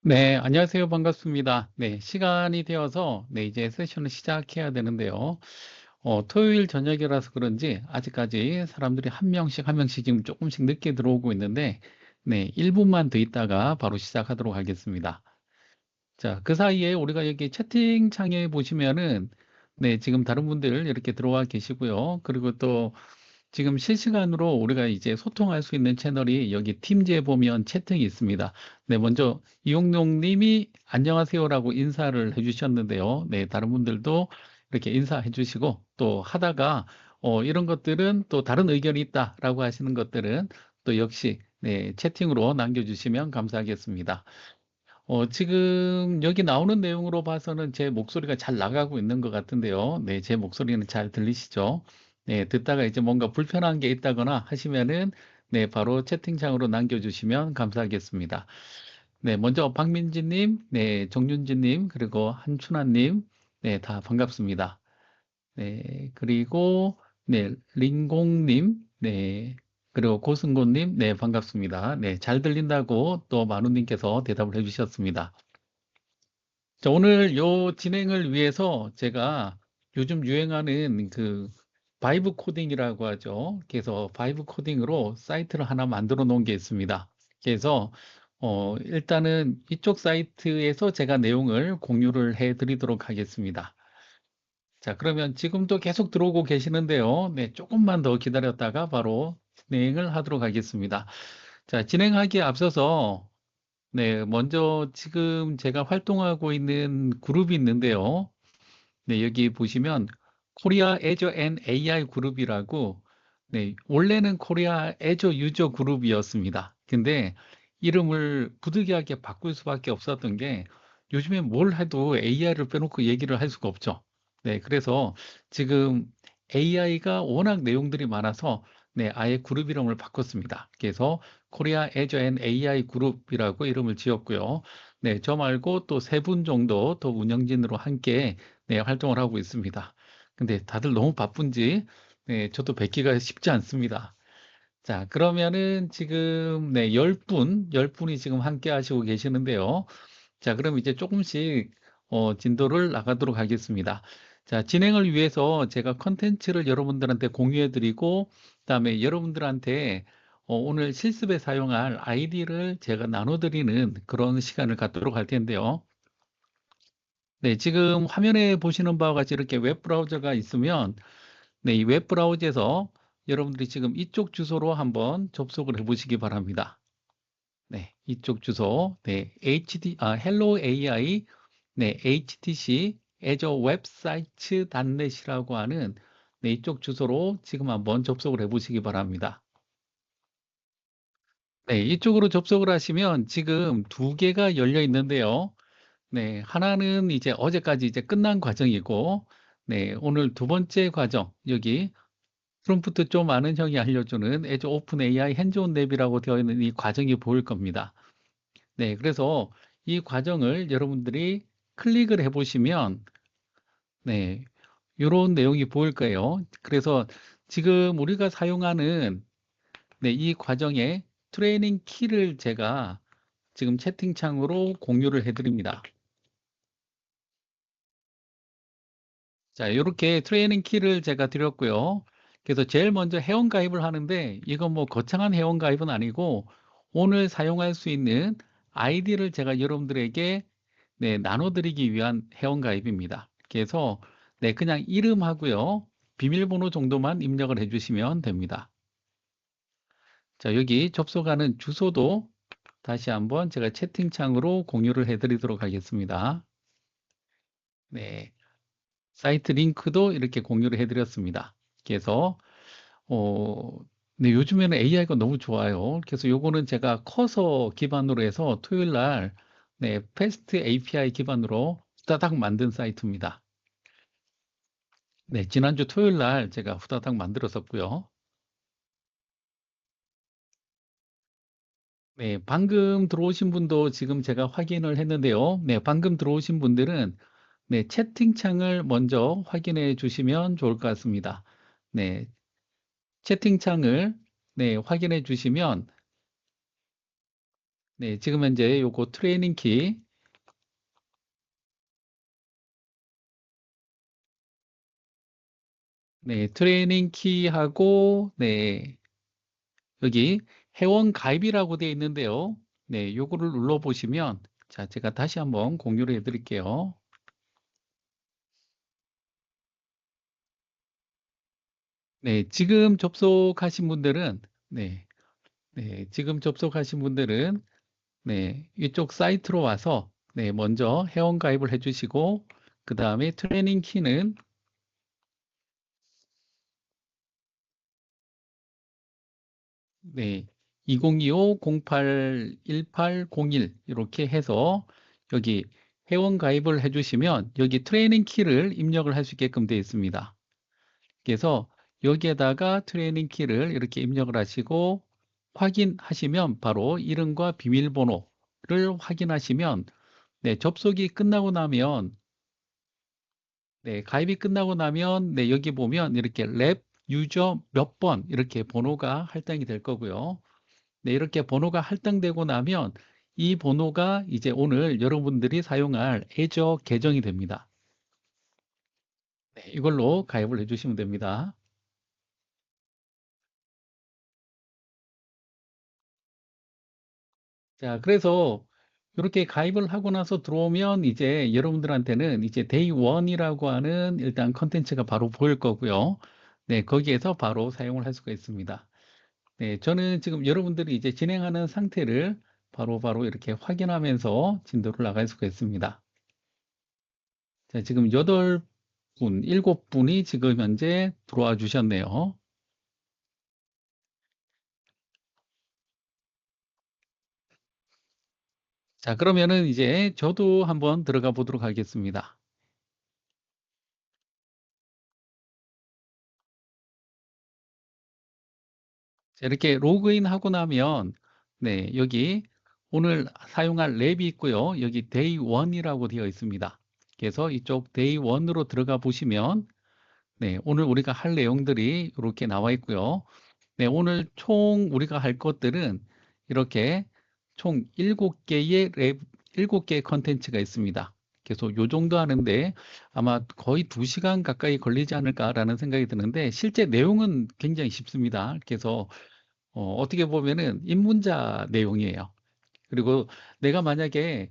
네, 안녕하세요. 반갑습니다. 네, 시간이 되어서 이제 세션을 시작해야 되는데요. 토요일 저녁이라서 그런지 아직까지 사람들이 한 명씩 한 명씩 지금 조금씩 늦게 들어오고 있는데, 네, 1분만 더 있다가 바로 시작하도록 하겠습니다. 자, 그 사이에 우리가 여기 채팅창에 보시면은, 네, 지금 다른 분들 이렇게 들어와 계시고요. 그리고 또 지금 실시간으로 우리가 이제 소통할 수 있는 채널이 여기 팀즈에 보면 채팅이 있습니다. 네, 먼저 이용용 님이 안녕하세요라고 인사를 해주셨는데요. 네, 다른 분들도 이렇게 인사해 주시고 또 하다가 이런 것들은 또 다른 의견이 있다라고 하시는 것들은 또 역시 네, 채팅으로 남겨주시면 감사하겠습니다. 지금 여기 나오는 내용으로 봐서는 제 목소리가 잘 나가고 있는 것 같은데요. 네, 제 목소리는 잘 들리시죠? 네, 듣다가 이제 뭔가 불편한 게 있다거나 하시면은 네, 바로 채팅창으로 남겨주시면 감사하겠습니다. 네, 먼저 박민지님, 네, 정윤지님, 그리고 한춘하님, 네, 다 반갑습니다. 네, 그리고 네, 린공님, 네, 그리고 고승곤님, 네, 반갑습니다. 네, 잘 들린다고 또 만우님께서 대답을 해주셨습니다. 자, 오늘 요 진행을 위해서 제가 요즘 유행하는 그 바이브 코딩이라고 하죠. 그래서 바이브 코딩으로 사이트를 하나 만들어 놓은 게 있습니다. 그래서 일단은 이쪽 사이트에서 제가 내용을 공유를 해 드리도록 하겠습니다. 자, 그러면 지금도 계속 들어오고 계시는데요. 네, 조금만 더 기다렸다가 바로 진행을 하도록 하겠습니다. 자, 진행하기에 앞서서 네, 먼저 지금 제가 활동하고 있는 그룹이 있는데요. 네, 여기 보시면 코리아 애저 앤 AI 그룹이라고 네, 원래는 코리아 애저 유저 그룹이었습니다. 근데 이름을 부득이하게 바꿀 수밖에 없었던 게 요즘에 뭘 해도 AI를 빼놓고 얘기를 할 수가 없죠. 네, 그래서 지금 AI가 워낙 내용들이 많아서 네, 아예 그룹 이름을 바꿨습니다. 그래서 코리아 애저 앤 AI 그룹이라고 이름을 지었고요. 네, 저 말고 또 세 분 정도 더 운영진으로 함께 네, 활동을 하고 있습니다. 근데 다들 너무 바쁜지 네, 저도 뵙기가 쉽지 않습니다. 자, 그러면은 지금 네, 10분이 지금 함께 하시고 계시는데요. 자, 그럼 이제 조금씩 진도를 나가도록 하겠습니다. 자, 진행을 위해서 제가 컨텐츠를 여러분들한테 공유해 드리고 그다음에 여러분들한테 오늘 실습에 사용할 아이디를 제가 나눠 드리는 그런 시간을 갖도록 할 텐데요. 네, 지금 화면에 보시는 바와 같이 이렇게 웹 브라우저가 있으면, 네, 이 웹 브라우저에서 여러분들이 지금 이쪽 주소로 한번 접속을 해 보시기 바랍니다. 네, 이쪽 주소, 네, hello AI, 네, HTC Azure Websites.net이라고 하는, 네, 이쪽 주소로 지금 한번 접속을 해 보시기 바랍니다. 네, 이쪽으로 접속을 하시면 지금 두 개가 열려 있는데요. 네, 하나는 이제 어제까지 이제 끝난 과정이고, 네, 오늘 두 번째 과정, 여기 프롬프트 좀 아는 형이 알려주는 Azure Open AI Hands-on Lab이라고 되어 있는 이 과정이 보일 겁니다. 네, 그래서 이 과정을 여러분들이 클릭을 해보시면, 네, 이런 내용이 보일 거예요. 그래서 지금 우리가 사용하는 네, 이 과정의 트레이닝 키를 제가 지금 채팅창으로 공유를 해드립니다. 자, 이렇게 트레이닝 키를 제가 드렸고요. 그래서 제일 먼저 회원 가입을 하는데 이건 뭐 거창한 회원 가입은 아니고 오늘 사용할 수 있는 아이디를 제가 여러분들에게 네, 나눠드리기 위한 회원 가입입니다. 그래서 네, 그냥 이름하고요. 비밀번호 정도만 입력을 해주시면 됩니다. 자, 여기 접속하는 주소도 다시 한번 제가 채팅창으로 공유를 해드리도록 하겠습니다. 네. 사이트 링크도 이렇게 공유를 해드렸습니다. 그래서 어, 네, 요즘에는 AI가 너무 좋아요. 그래서 요거는 제가 커서 기반으로 해서 토요일 날 네, 패스트 API 기반으로 후다닥 만든 사이트입니다. 네, 지난주 토요일 날 제가 후다닥 만들었었고요. 네, 방금 들어오신 분도 지금 제가 확인을 했는데요. 네, 방금 들어오신 분들은 네, 채팅창을 먼저 확인해 주시면 좋을 것 같습니다. 네, 채팅창을 네, 확인해 주시면 네, 지금 현재 요거 트레이닝 키, 네, 트레이닝 키하고, 네, 여기 회원 가입이라고 되어 있는데요. 네, 요거를 눌러보시면, 자, 제가 다시 한번 공유를 해드릴게요. 네, 지금 접속하신 분들은, 네, 네, 지금 접속하신 분들은, 네, 이쪽 사이트로 와서, 네, 먼저 회원 가입을 해주시고, 그 다음에 트레이닝 키는, 네, 2025-08-1801 이렇게 해서 여기 회원 가입을 해주시면 여기 트레이닝 키를 입력을 할 수 있게끔 되어 있습니다. 그래서 여기에다가 트레이닝 키를 이렇게 입력을 하시고 확인하시면 바로 이름과 비밀번호를 확인하시면 네, 접속이 끝나고 나면 네, 가입이 끝나고 나면 네, 여기 보면 이렇게 랩 유저 몇 번 이렇게 번호가 할당이 될 거고요. 네, 이렇게 번호가 할당되고 나면 이 번호가 이제 오늘 여러분들이 사용할 애저 계정이 됩니다. 네, 이걸로 가입을 해주시면 됩니다. 자, 그래서 이렇게 가입을 하고 나서 들어오면 이제 여러분들한테는 이제 데이 원이라고 하는 일단 컨텐츠가 바로 보일 거고요. 네, 거기에서 바로 사용을 할 수가 있습니다. 네, 저는 지금 여러분들이 이제 진행하는 상태를 바로바로 이렇게 확인하면서 진도를 나갈 수가 있습니다. 자, 지금 8분, 7분이 지금 현재 들어와 주셨네요. 자, 그러면은 이제 저도 한번 들어가 보도록 하겠습니다. 자, 이렇게 로그인 하고 나면, 네, 여기 오늘 사용할 랩이 있고요. 여기 데이 1이라고 되어 있습니다. 그래서 이쪽 데이 1으로 들어가 보시면, 네, 오늘 우리가 할 내용들이 이렇게 나와 있고요. 네, 오늘 총 우리가 할 것들은 이렇게 총 7개의 랩, 7개의 컨텐츠가 있습니다. 그래서 요 정도 하는데 아마 거의 2시간 가까이 걸리지 않을까라는 생각이 드는데 실제 내용은 굉장히 쉽습니다. 그래서 어떻게 보면은 입문자 내용이에요. 그리고 내가 만약에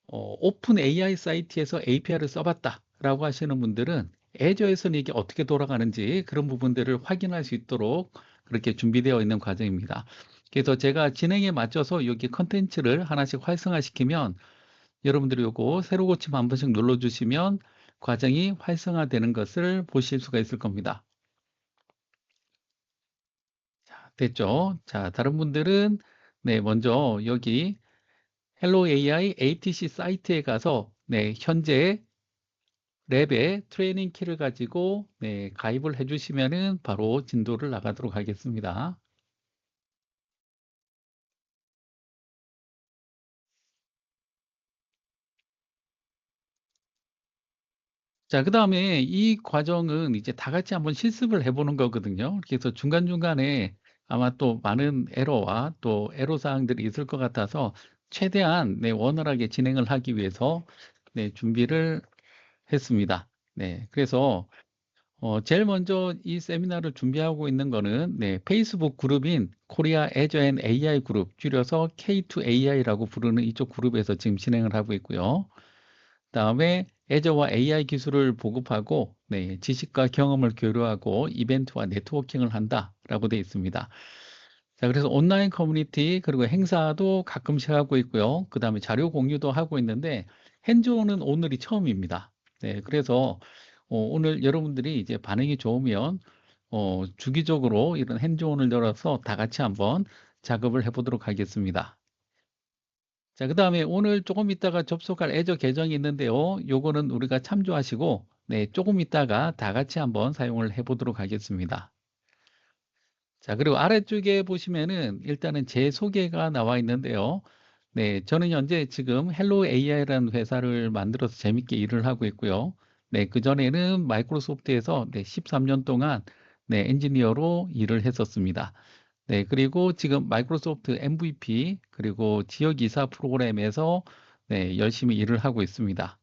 오픈 AI 사이트에서 API를 써봤다라고 하시는 분들은 애저에서는 이게 어떻게 돌아가는지 그런 부분들을 확인할 수 있도록 그렇게 준비되어 있는 과정입니다. 그래서 제가 진행에 맞춰서 여기 컨텐츠를 하나씩 활성화시키면 여러분들이 요거 새로 고침 한 번씩 눌러주시면 과정이 활성화되는 것을 보실 수가 있을 겁니다. 자, 됐죠? 자, 다른 분들은 네, 먼저 여기 헬로 AI ATC 사이트에 가서 네, 현재 랩의 트레이닝 키를 가지고 네, 가입을 해주시면은 바로 진도를 나가도록 하겠습니다. 자, 그 다음에 이 과정은 이제 다 같이 한번 실습을 해보는 거거든요. 그래서 중간중간에 아마 또 많은 에러와 또 애로 사항들이 있을 것 같아서 최대한 네, 원활하게 진행을 하기 위해서 네, 준비를 했습니다. 네, 그래서 제일 먼저 이 세미나를 준비하고 있는 거는 네, 페이스북 그룹인 코리아 애저 앤 AI 그룹, 줄여서 K2AI라고 부르는 이쪽 그룹에서 지금 진행을 하고 있고요. 다음에 애저와 AI 기술을 보급하고 네, 지식과 경험을 교류하고 이벤트와 네트워킹을 한다라고 되어 있습니다. 자, 그래서 온라인 커뮤니티 그리고 행사도 가끔씩 하고 있고요. 그 다음에 자료 공유도 하고 있는데 핸즈온은 오늘이 처음입니다. 네, 그래서 오늘 여러분들이 이제 반응이 좋으면 주기적으로 이런 핸즈온을 열어서 다 같이 한번 작업을 해보도록 하겠습니다. 자, 그 다음에 오늘 조금 있다가 접속할 애저 계정이 있는데요. 요거는 우리가 참조하시고, 네, 조금 있다가 다 같이 한번 사용을 해보도록 하겠습니다. 자, 그리고 아래쪽에 보시면은 일단은 제 소개가 나와 있는데요. 네, 저는 현재 지금 헬로 AI라는 회사를 만들어서 재밌게 일을 하고 있고요. 네, 그전에는 마이크로소프트에서 네, 13년 동안 네, 엔지니어로 일을 했었습니다. 네, 그리고 지금 마이크로소프트 MVP 그리고 지역 이사 프로그램에서 네, 열심히 일을 하고 있습니다.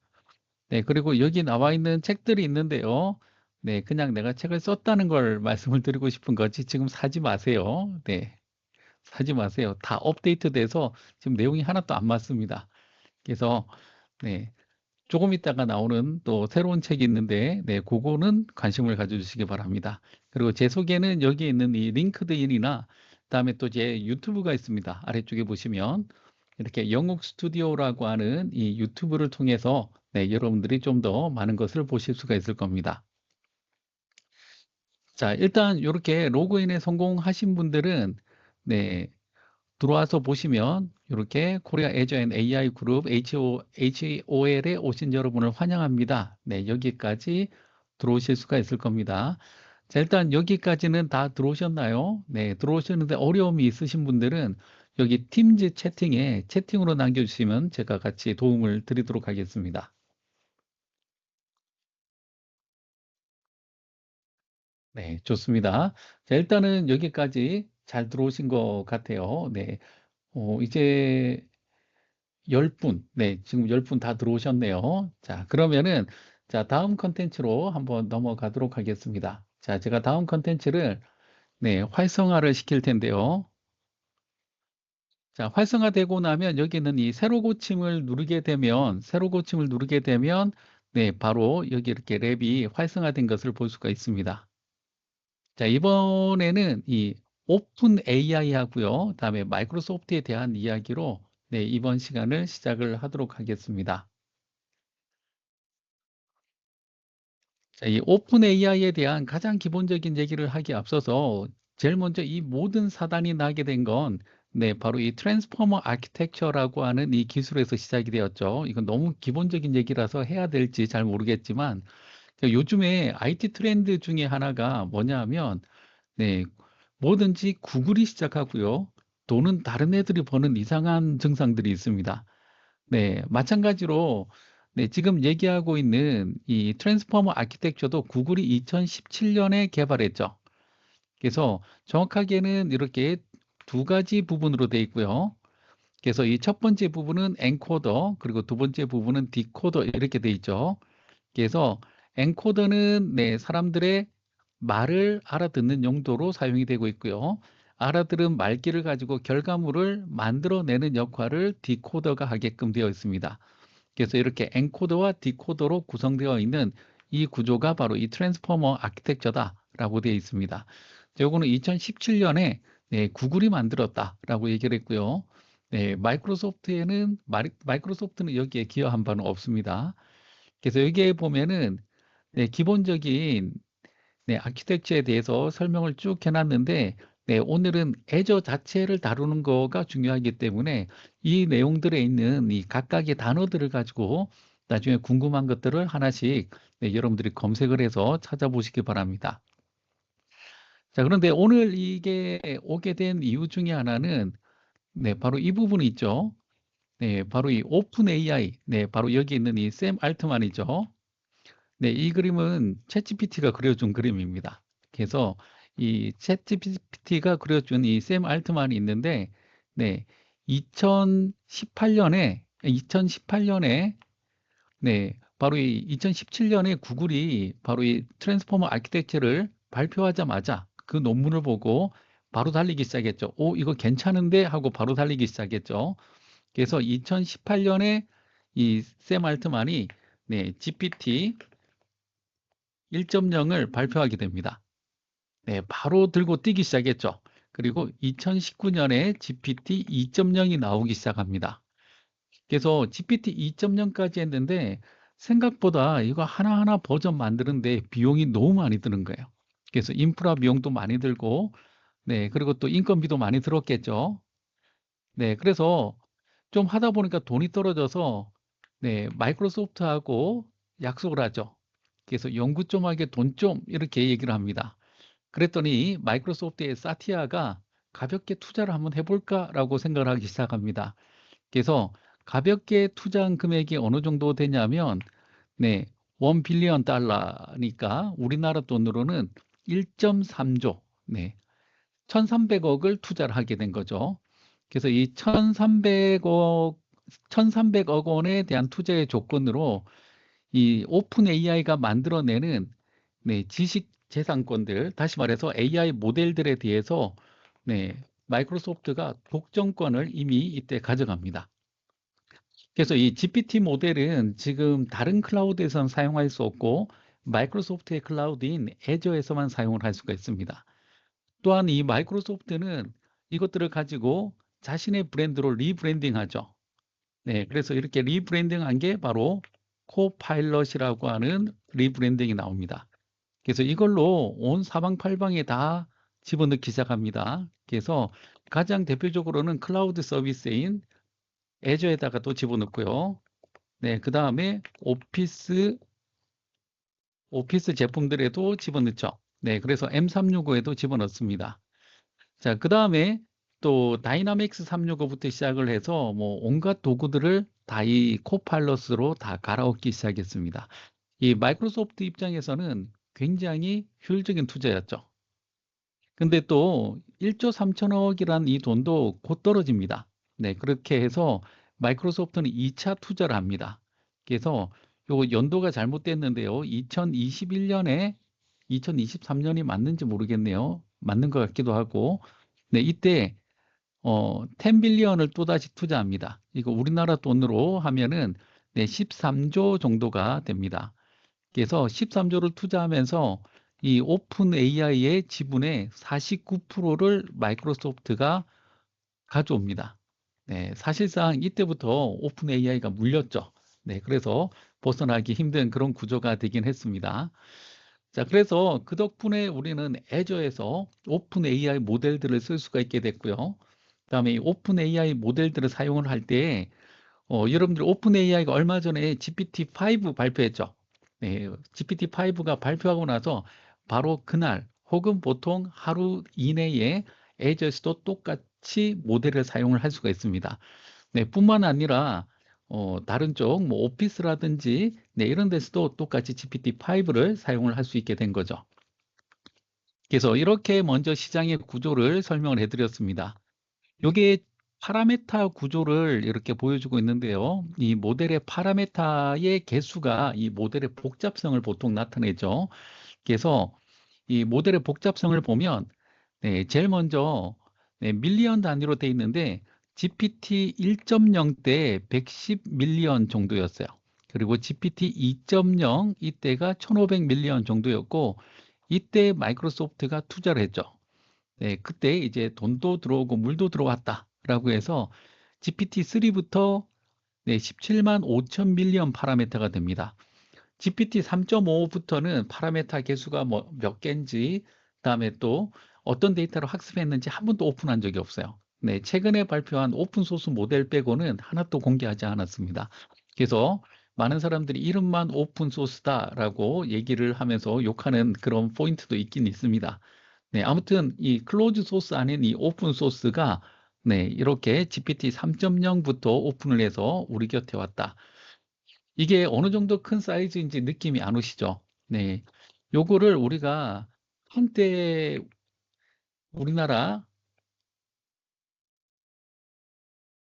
네, 그리고 여기 나와 있는 책들이 있는데요. 네, 그냥 내가 책을 썼다는 걸 말씀을 드리고 싶은 거지 지금 사지 마세요. 네, 사지 마세요. 다 업데이트돼서 지금 내용이 하나도 안 맞습니다. 그래서 네, 조금 있다가 나오는 또 새로운 책이 있는데, 네, 그거는 관심을 가져주시기 바랍니다. 그리고 제 소개는 여기 있는 이 링크드인이나, 그다음에 또 제 유튜브가 있습니다. 아래쪽에 보시면 이렇게 영국 스튜디오라고 하는 이 유튜브를 통해서 네, 여러분들이 좀 더 많은 것을 보실 수가 있을 겁니다. 자, 일단 이렇게 로그인에 성공하신 분들은 네, 들어와서 보시면 이렇게 코리아 애저 앤 AI 그룹 HOL에 오신 여러분을 환영합니다. 네, 여기까지 들어오실 수가 있을 겁니다. 자, 일단 여기까지는 다 들어오셨나요? 네, 들어오셨는데 어려움이 있으신 분들은 여기 팀즈 채팅에 채팅으로 남겨주시면 제가 같이 도움을 드리도록 하겠습니다. 네, 좋습니다. 자, 일단은 여기까지 잘 들어오신 것 같아요. 네, 이제 10분, 네, 지금 10분 다 들어오셨네요. 자, 그러면은, 자, 다음 컨텐츠로 한번 넘어가도록 하겠습니다. 자, 제가 다음 컨텐츠를, 네, 활성화를 시킬 텐데요. 자, 활성화되고 나면 여기는 이 세로 고침을 누르게 되면, 세로 고침을 누르게 되면, 네, 바로 여기 이렇게 랩이 활성화된 것을 볼 수가 있습니다. 자, 이번에는 이 오픈 AI 하고요. 그다음에 마이크로소프트에 대한 이야기로, 네, 이번 시간을 시작을 하도록 하겠습니다. 자, 이 오픈 AI에 대한 가장 기본적인 얘기를 하기에 앞서서 제일 먼저 이 모든 사단이 나게 된 건 네, 바로 이 트랜스포머 아키텍처라고 하는 이 기술에서 시작이 되었죠. 이건 너무 기본적인 얘기라서 해야 될지 잘 모르겠지만 요즘에 IT 트렌드 중에 하나가 뭐냐면 네, 뭐든지 구글이 시작하고요. 또는 다른 애들이 버는 이상한 증상들이 있습니다. 네, 마찬가지로 네, 지금 얘기하고 있는 이 트랜스포머 아키텍처도 구글이 2017년에 개발했죠. 그래서 정확하게는 이렇게 두 가지 부분으로 되어 있고요. 그래서 이 첫 번째 부분은 엔코더, 그리고 두 번째 부분은 디코더 이렇게 되어 있죠. 그래서 엔코더는 네, 사람들의 말을 알아듣는 용도로 사용이 되고 있고요. 알아들은 말귀를 가지고 결과물을 만들어내는 역할을 디코더가 하게끔 되어 있습니다. 그래서 이렇게 엔코더와 디코더로 구성되어 있는 이 구조가 바로 이 트랜스포머 아키텍처다라고 되어 있습니다. 요거는 2017년에 네, 구글이 만들었다라고 얘기를 했고요. 네, 마이크로소프트는 여기에 기여한 바는 없습니다. 그래서 여기에 보면은 네, 기본적인 네, 아키텍처에 대해서 설명을 쭉 해놨는데, 네, 오늘은 애저 자체를 다루는 거가 중요하기 때문에 이 내용들에 있는 이 각각의 단어들을 가지고 나중에 궁금한 것들을 하나씩 네, 여러분들이 검색을 해서 찾아보시기 바랍니다. 자, 그런데 오늘 이게 오게 된 이유 중에 하나는 네, 바로 이 부분이 있죠. 네, 바로 이 오픈 AI, 네, 바로 여기 있는 이 샘 알트만이죠. 네, 이 그림은 챗GPT가 그려준 그림입니다. 그래서 이 챗GPT가 그려준 이 샘 알트만이 있는데, 네, 2018년에, 네, 바로 이 2017년에 구글이 바로 이 트랜스포머 아키텍처를 발표하자마자 그 논문을 보고 바로 달리기 시작했죠. 오, 이거 괜찮은데? 하고 바로 달리기 시작했죠. 그래서 2018년에 이 샘 알트만이 네, GPT 1.0을 발표하게 됩니다. 네, 바로 들고 뛰기 시작했죠. 그리고 2019년에 GPT 2.0이 나오기 시작합니다. 그래서 GPT 2.0까지 했는데 생각보다 이거 하나하나 버전 만드는데 비용이 너무 많이 드는 거예요. 그래서 인프라 비용도 많이 들고, 네, 그리고 또 인건비도 많이 들었겠죠. 네, 그래서 좀 하다 보니까 돈이 떨어져서, 네, 마이크로소프트하고 약속을 하죠. 그래서 연구 좀 하게 돈 좀 이렇게 얘기를 합니다. 그랬더니 마이크로소프트의 사티아가 가볍게 투자를 한번 해볼까라고 생각을 하기 시작합니다. 그래서 가볍게 투자한 금액이 어느 정도 되냐면, 네, 1 빌리언 달러니까 우리나라 돈으로는 1.3조, 네, 1300억을 투자를 하게 된 거죠. 그래서 이 1300억 원에 대한 투자의 조건으로 이 오픈 AI가 만들어내는 지식 재산권들, 다시 말해서 AI 모델들에 대해서 마이크로소프트가 독점권을 이미 이때 가져갑니다. 그래서 이 GPT 모델은 지금 다른 클라우드에서는 사용할 수 없고 마이크로소프트의 클라우드인 애저에서만 사용을 할 수가 있습니다. 또한 이 마이크로소프트는 이것들을 가지고 자신의 브랜드로 리브랜딩하죠. 그래서 이렇게 리브랜딩한 게 바로 코파일럿이라고 하는 리브랜딩이 나옵니다. 그래서 이걸로 온 사방팔방에 다 집어넣기 시작합니다. 그래서 가장 대표적으로는 클라우드 서비스인 애저에다가 또 집어넣고요. 그 다음에 오피스 제품들에도 집어넣죠. 그래서 M365에도 집어넣습니다. 자, 그 다음에 또 다이나믹스 365부터 시작을 해서 뭐 온갖 도구들을 다 이 코파일럿으로 다 갈아엎기 시작했습니다. 이 마이크로소프트 입장에서는 굉장히 효율적인 투자였죠. 근데 또 1조 3천억이란 이 돈도 곧 떨어집니다. 그렇게 해서 마이크로소프트는 2차 투자를 합니다. 그래서 요 연도가 잘못됐는데요. 2021년에 2023년이 맞는지 모르겠네요. 맞는 것 같기도 하고. 이때 10빌리언을 또다시 투자합니다. 이거 우리나라 돈으로 하면은 13조 정도가 됩니다. 그래서 13조를 투자하면서 이 오픈 AI의 지분의 49%를 마이크로소프트가 가져옵니다. 사실상 이때부터 오픈 AI가 물렸죠. 그래서 벗어나기 힘든 그런 구조가 되긴 했습니다. 자, 그래서 그 덕분에 우리는 애저에서 오픈 AI 모델들을 쓸 수가 있게 됐고요. 그다음에 이 오픈 AI 모델들을 사용을 할 때 여러분들 오픈 AI가 얼마 전에 GPT-5 발표했죠. GPT-5가 발표하고 나서 바로 그날 혹은 보통 하루 이내에 애저에서도 똑같이 모델을 사용을 할 수가 있습니다. 뿐만 아니라 다른 쪽 뭐 오피스라든지 이런 데서도 똑같이 GPT-5를 사용을 할 수 있게 된 거죠. 그래서 이렇게 먼저 시장의 구조를 설명을 해드렸습니다. 이게 파라메타 구조를 이렇게 보여주고 있는데요. 이 모델의 파라메타의 개수가 이 모델의 복잡성을 보통 나타내죠. 그래서 이 모델의 복잡성을 보면 제일 먼저 밀리언 단위로 돼 있는데 GPT 1.0 때 110 밀리언 정도였어요. 그리고 GPT 2.0 이때가 1500 밀리언 정도였고 이때 마이크로소프트가 투자를 했죠. 그때 이제 돈도 들어오고 물도 들어왔다라고 해서 GPT-3부터 17만 5천 밀리언 파라메타가 됩니다. GPT 3.5부터는 파라메타 개수가 뭐 몇 개인지, 그다음에 또 어떤 데이터를 학습했는지 한 번도 오픈한 적이 없어요. 최근에 발표한 오픈 소스 모델 빼고는 하나도 공개하지 않았습니다. 그래서 많은 사람들이 이름만 오픈 소스다라고 얘기를 하면서 욕하는 그런 포인트도 있긴 있습니다. 아무튼 이 클로즈 소스 아닌 이 오픈 소스가 이렇게 GPT 3.0부터 오픈을 해서 우리 곁에 왔다. 이게 어느 정도 큰 사이즈인지 느낌이 안 오시죠? 요거를 우리가 한때 우리나라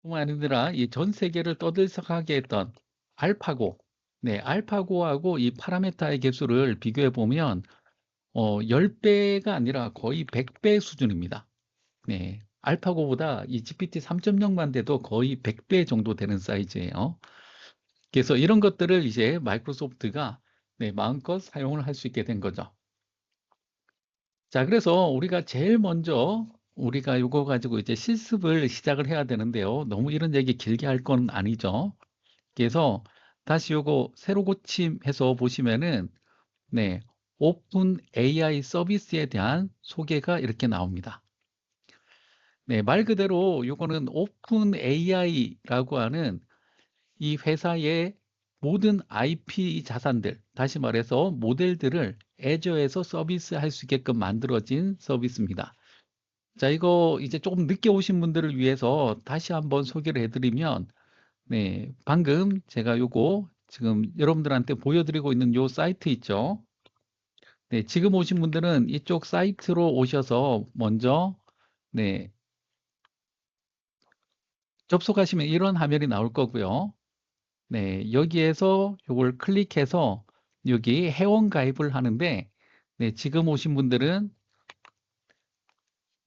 뿐만 아니라 이 전 세계를 떠들썩하게 했던 알파고, 알파고하고 이 파라메타의 개수를 비교해 보면 10배가 아니라 거의 100배 수준입니다. 알파고보다 이 GPT 3.0만 돼도 거의 100배 정도 되는 사이즈예요. 그래서 이런 것들을 이제 마이크로소프트가 마음껏 사용을 할 수 있게 된 거죠. 자, 그래서 우리가 제일 먼저 우리가 이거 가지고 이제 실습을 시작을 해야 되는데요. 너무 이런 얘기 길게 할 건 아니죠. 그래서 다시 요거 새로 고침해서 보시면은 오픈 AI 서비스에 대한 소개가 이렇게 나옵니다. 말 그대로 요거는 오픈 AI라고 하는 이 회사의 모든 IP 자산들, 다시 말해서 모델들을 애저에서 서비스할 수 있게끔 만들어진 서비스입니다. 자, 이거 이제 조금 늦게 오신 분들을 위해서 다시 한번 소개를 해드리면, 방금 제가 요거 지금 여러분들한테 보여드리고 있는 요 사이트 있죠? 지금 오신 분들은 이쪽 사이트로 오셔서 먼저 네, 접속하시면 이런 화면이 나올 거고요. 네, 여기에서 이걸 클릭해서 여기 회원 가입을 하는데, 네, 지금 오신 분들은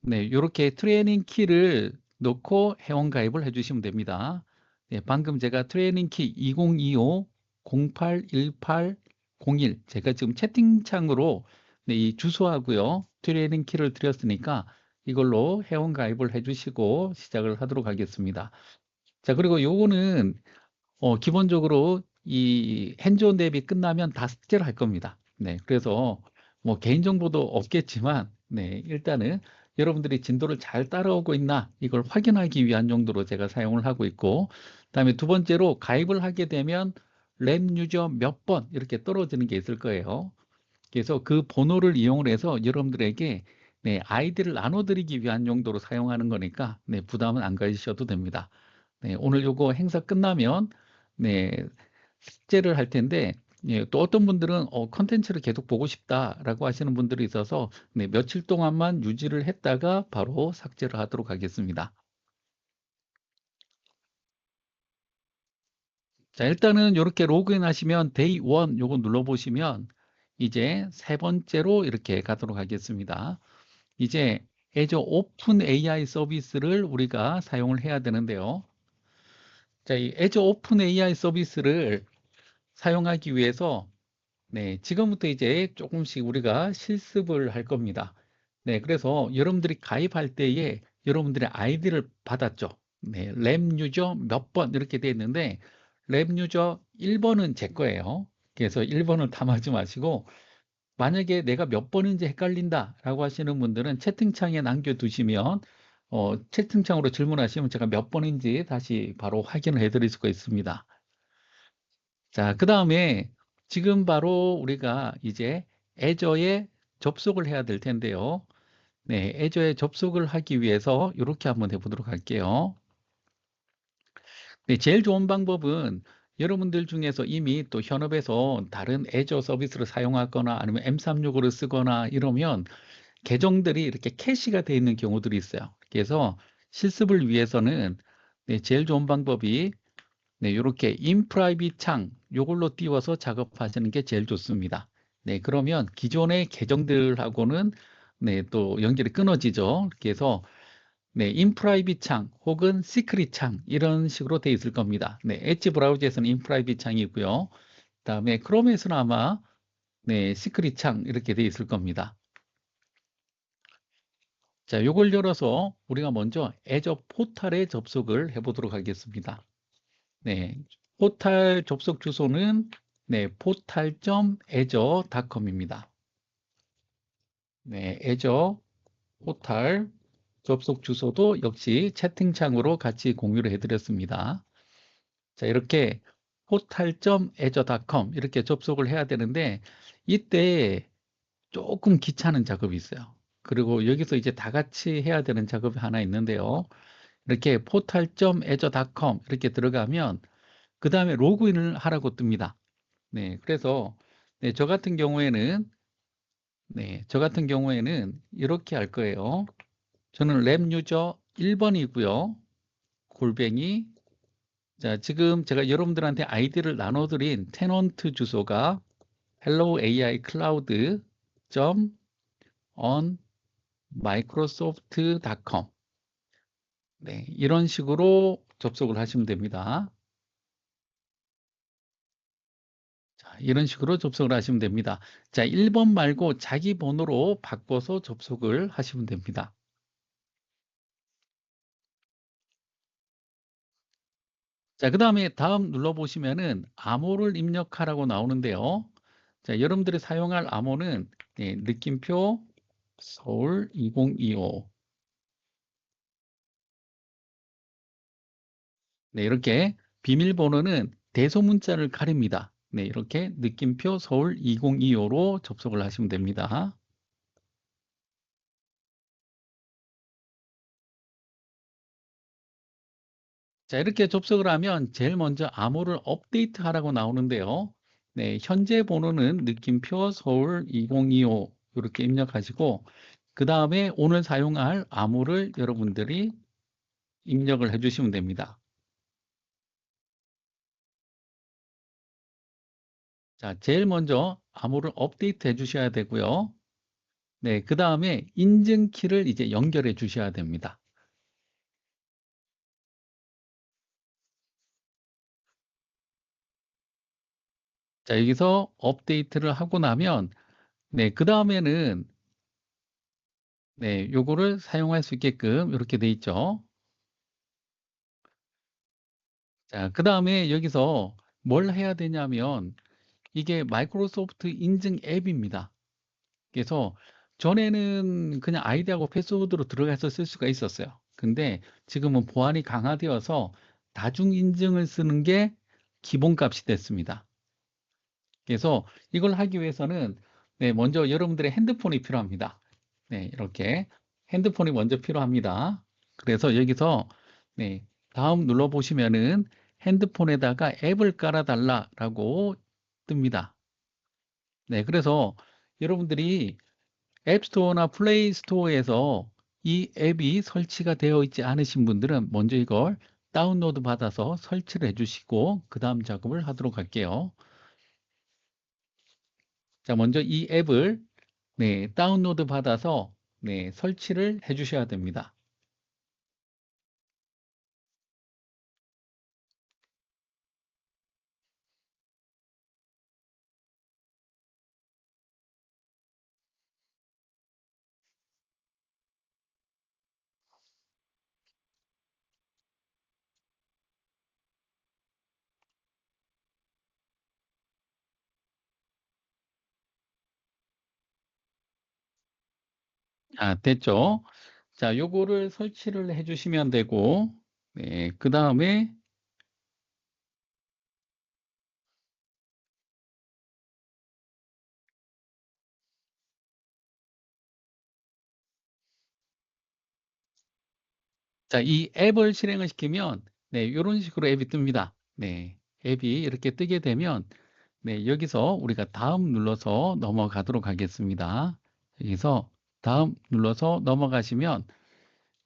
네, 이렇게 트레이닝 키를 넣고 회원 가입을 해주시면 됩니다. 네, 방금 제가 트레이닝 키 2025 081801 제가 지금 채팅창으로 네, 이 주소하고요 트레이닝 키를 드렸으니까 이걸로 회원 가입을 해주시고 시작을 하도록 하겠습니다. 자, 그리고 요거는 기본적으로 이 핸즈온 대비 끝나면 다 삭제를 할 겁니다. 네, 그래서 뭐 개인정보도 없겠지만, 네, 일단은 여러분들이 진도를 잘 따라오고 있나 이걸 확인하기 위한 용도로 제가 사용을 하고 있고, 그다음에 두 번째로 가입을 하게 되면 램 유저 몇 번 이렇게 떨어지는 게 있을 거예요. 그래서 그 번호를 이용을 해서 여러분들에게 네, 아이디를 나눠드리기 위한 용도로 사용하는 거니까 네, 부담은 안 가지셔도 됩니다. 네, 오늘 요거 행사 끝나면 네, 삭제를 할 텐데 예, 또 어떤 분들은 컨텐츠를 계속 보고 싶다라고 하시는 분들이 있어서 네, 며칠 동안만 유지를 했다가 바로 삭제를 하도록 하겠습니다. 자, 일단은 이렇게 로그인 하시면 데이 1 요거 눌러보시면 이제 세 번째로 이렇게 가도록 하겠습니다. 이제 애저 오픈 AI 서비스를 우리가 사용을 해야 되는데요. 자, 이 애저 오픈 AI 서비스를 사용하기 위해서 네, 지금부터 이제 조금씩 우리가 실습을 할 겁니다. 네, 그래서 여러분들이 가입할 때에 여러분들의 아이디를 받았죠. 네, 램 유저 몇 번 이렇게 돼 있는데 램 유저 1번은 제 거예요. 그래서 1번을 탐하지 마시고 만약에 내가 몇 번인지 헷갈린다라고 하시는 분들은 채팅창에 남겨두시면 채팅창으로 질문하시면 제가 몇 번인지 다시 바로 확인을 해드릴 수가 있습니다. 자, 그 다음에 지금 바로 우리가 이제 애저에 접속을 해야 될 텐데요. 네, 애저에 접속을 하기 위해서 이렇게 한번 해보도록 할게요. 네, 제일 좋은 방법은 여러분들 중에서 이미 또 현업에서 다른 애저 서비스를 사용하거나 아니면 M365를 쓰거나 이러면 계정들이 이렇게 캐시가 되어 있는 경우들이 있어요. 그래서 실습을 위해서는 네, 제일 좋은 방법이 네, 이렇게 인프라이빗 창 요걸로 띄워서 작업하시는 게 제일 좋습니다. 네, 그러면 기존의 계정들하고는 네, 또 연결이 끊어지죠. 그래서 네, 인프라이빗 창 혹은 시크릿 창 이런 식으로 되어 있을 겁니다. 네, 엣지 브라우저에서는 인프라이빗 창이고요. 그다음에 크롬에서는 아마 네, 시크릿 창 이렇게 되어 있을 겁니다. 자, 요걸 열어서 우리가 먼저 애저 포탈에 접속을 해 보도록 하겠습니다. 네, 포탈 접속 주소는 네, portal.azure.com입니다. 네, azure 포탈 접속 주소도 역시 채팅창으로 같이 공유를 해드렸습니다. 자, 이렇게 portal.azure.com 이렇게 접속을 해야 되는데 이때 조금 귀찮은 작업이 있어요. 그리고 여기서 이제 다 같이 해야 되는 작업이 하나 있는데요. 이렇게 portal.azure.com 이렇게 들어가면 그 다음에 로그인을 하라고 뜹니다. 네, 그래서 네, 저 같은 경우에는 이렇게 할 거예요. 저는 램 유저 1번이고요. 골뱅이 자, 지금 제가 여러분들한테 아이디를 나눠드린 테넌트 주소가 hello AI cloud on microsoft.com 네, 이런 식으로 접속을 하시면 됩니다. 자, 이런 식으로 접속을 하시면 됩니다. 자, 1번 말고 자기 번호로 바꿔서 접속을 하시면 됩니다. 자, 그 다음에 다음 눌러보시면은 암호를 입력하라고 나오는데요. 자, 여러분들이 사용할 암호는 네, 느낌표 서울 2025 네, 이렇게 비밀번호는 대소문자를 가립니다. 네, 이렇게 느낌표 서울 2025로 접속을 하시면 됩니다. 자, 이렇게 접속을 하면 제일 먼저 암호를 업데이트 하라고 나오는데요. 네, 현재 번호는 느낌표 서울 2025 이렇게 입력하시고 그 다음에 오늘 사용할 암호를 여러분들이 입력을 해주시면 됩니다. 자, 제일 먼저 암호를 업데이트 해주셔야 되고요. 네, 그 다음에 인증키를 이제 연결해 주셔야 됩니다. 자, 여기서 업데이트를 하고 나면, 네, 그 다음에는, 네, 요거를 사용할 수 있게끔 이렇게 돼 있죠. 자, 그 다음에 여기서 뭘 해야 되냐면, 이게 마이크로소프트 인증 앱입니다. 그래서 전에는 그냥 아이디하고 패스워드로 들어가서 쓸 수가 있었어요. 근데 지금은 보안이 강화되어서 다중 인증을 쓰는 게 기본값이 됐습니다. 그래서 이걸 하기 위해서는 네, 먼저 여러분들의 핸드폰이 필요합니다. 네, 이렇게 핸드폰이 먼저 필요합니다. 그래서 여기서 네, 다음 눌러 보시면은 핸드폰에다가 앱을 깔아달라라고 뜹니다. 네, 그래서 여러분들이 앱스토어나 플레이 스토어에서 이 앱이 설치가 되어 있지 않으신 분들은 먼저 이걸 다운로드 받아서 설치를 해주시고 그 다음 작업을 하도록 할게요. 자, 먼저 이 앱을 네, 다운로드 받아서 네, 설치를 해 주셔야 됩니다. 아, 됐죠? 자, 요거를 설치를 해 주시면 되고 네, 그 다음에 자, 이 앱을 실행을 시키면 네, 이런 식으로 앱이 뜹니다. 네, 앱이 이렇게 뜨게 되면 네, 여기서 우리가 다음 눌러서 넘어가도록 하겠습니다. 여기서 다음 눌러서 넘어가시면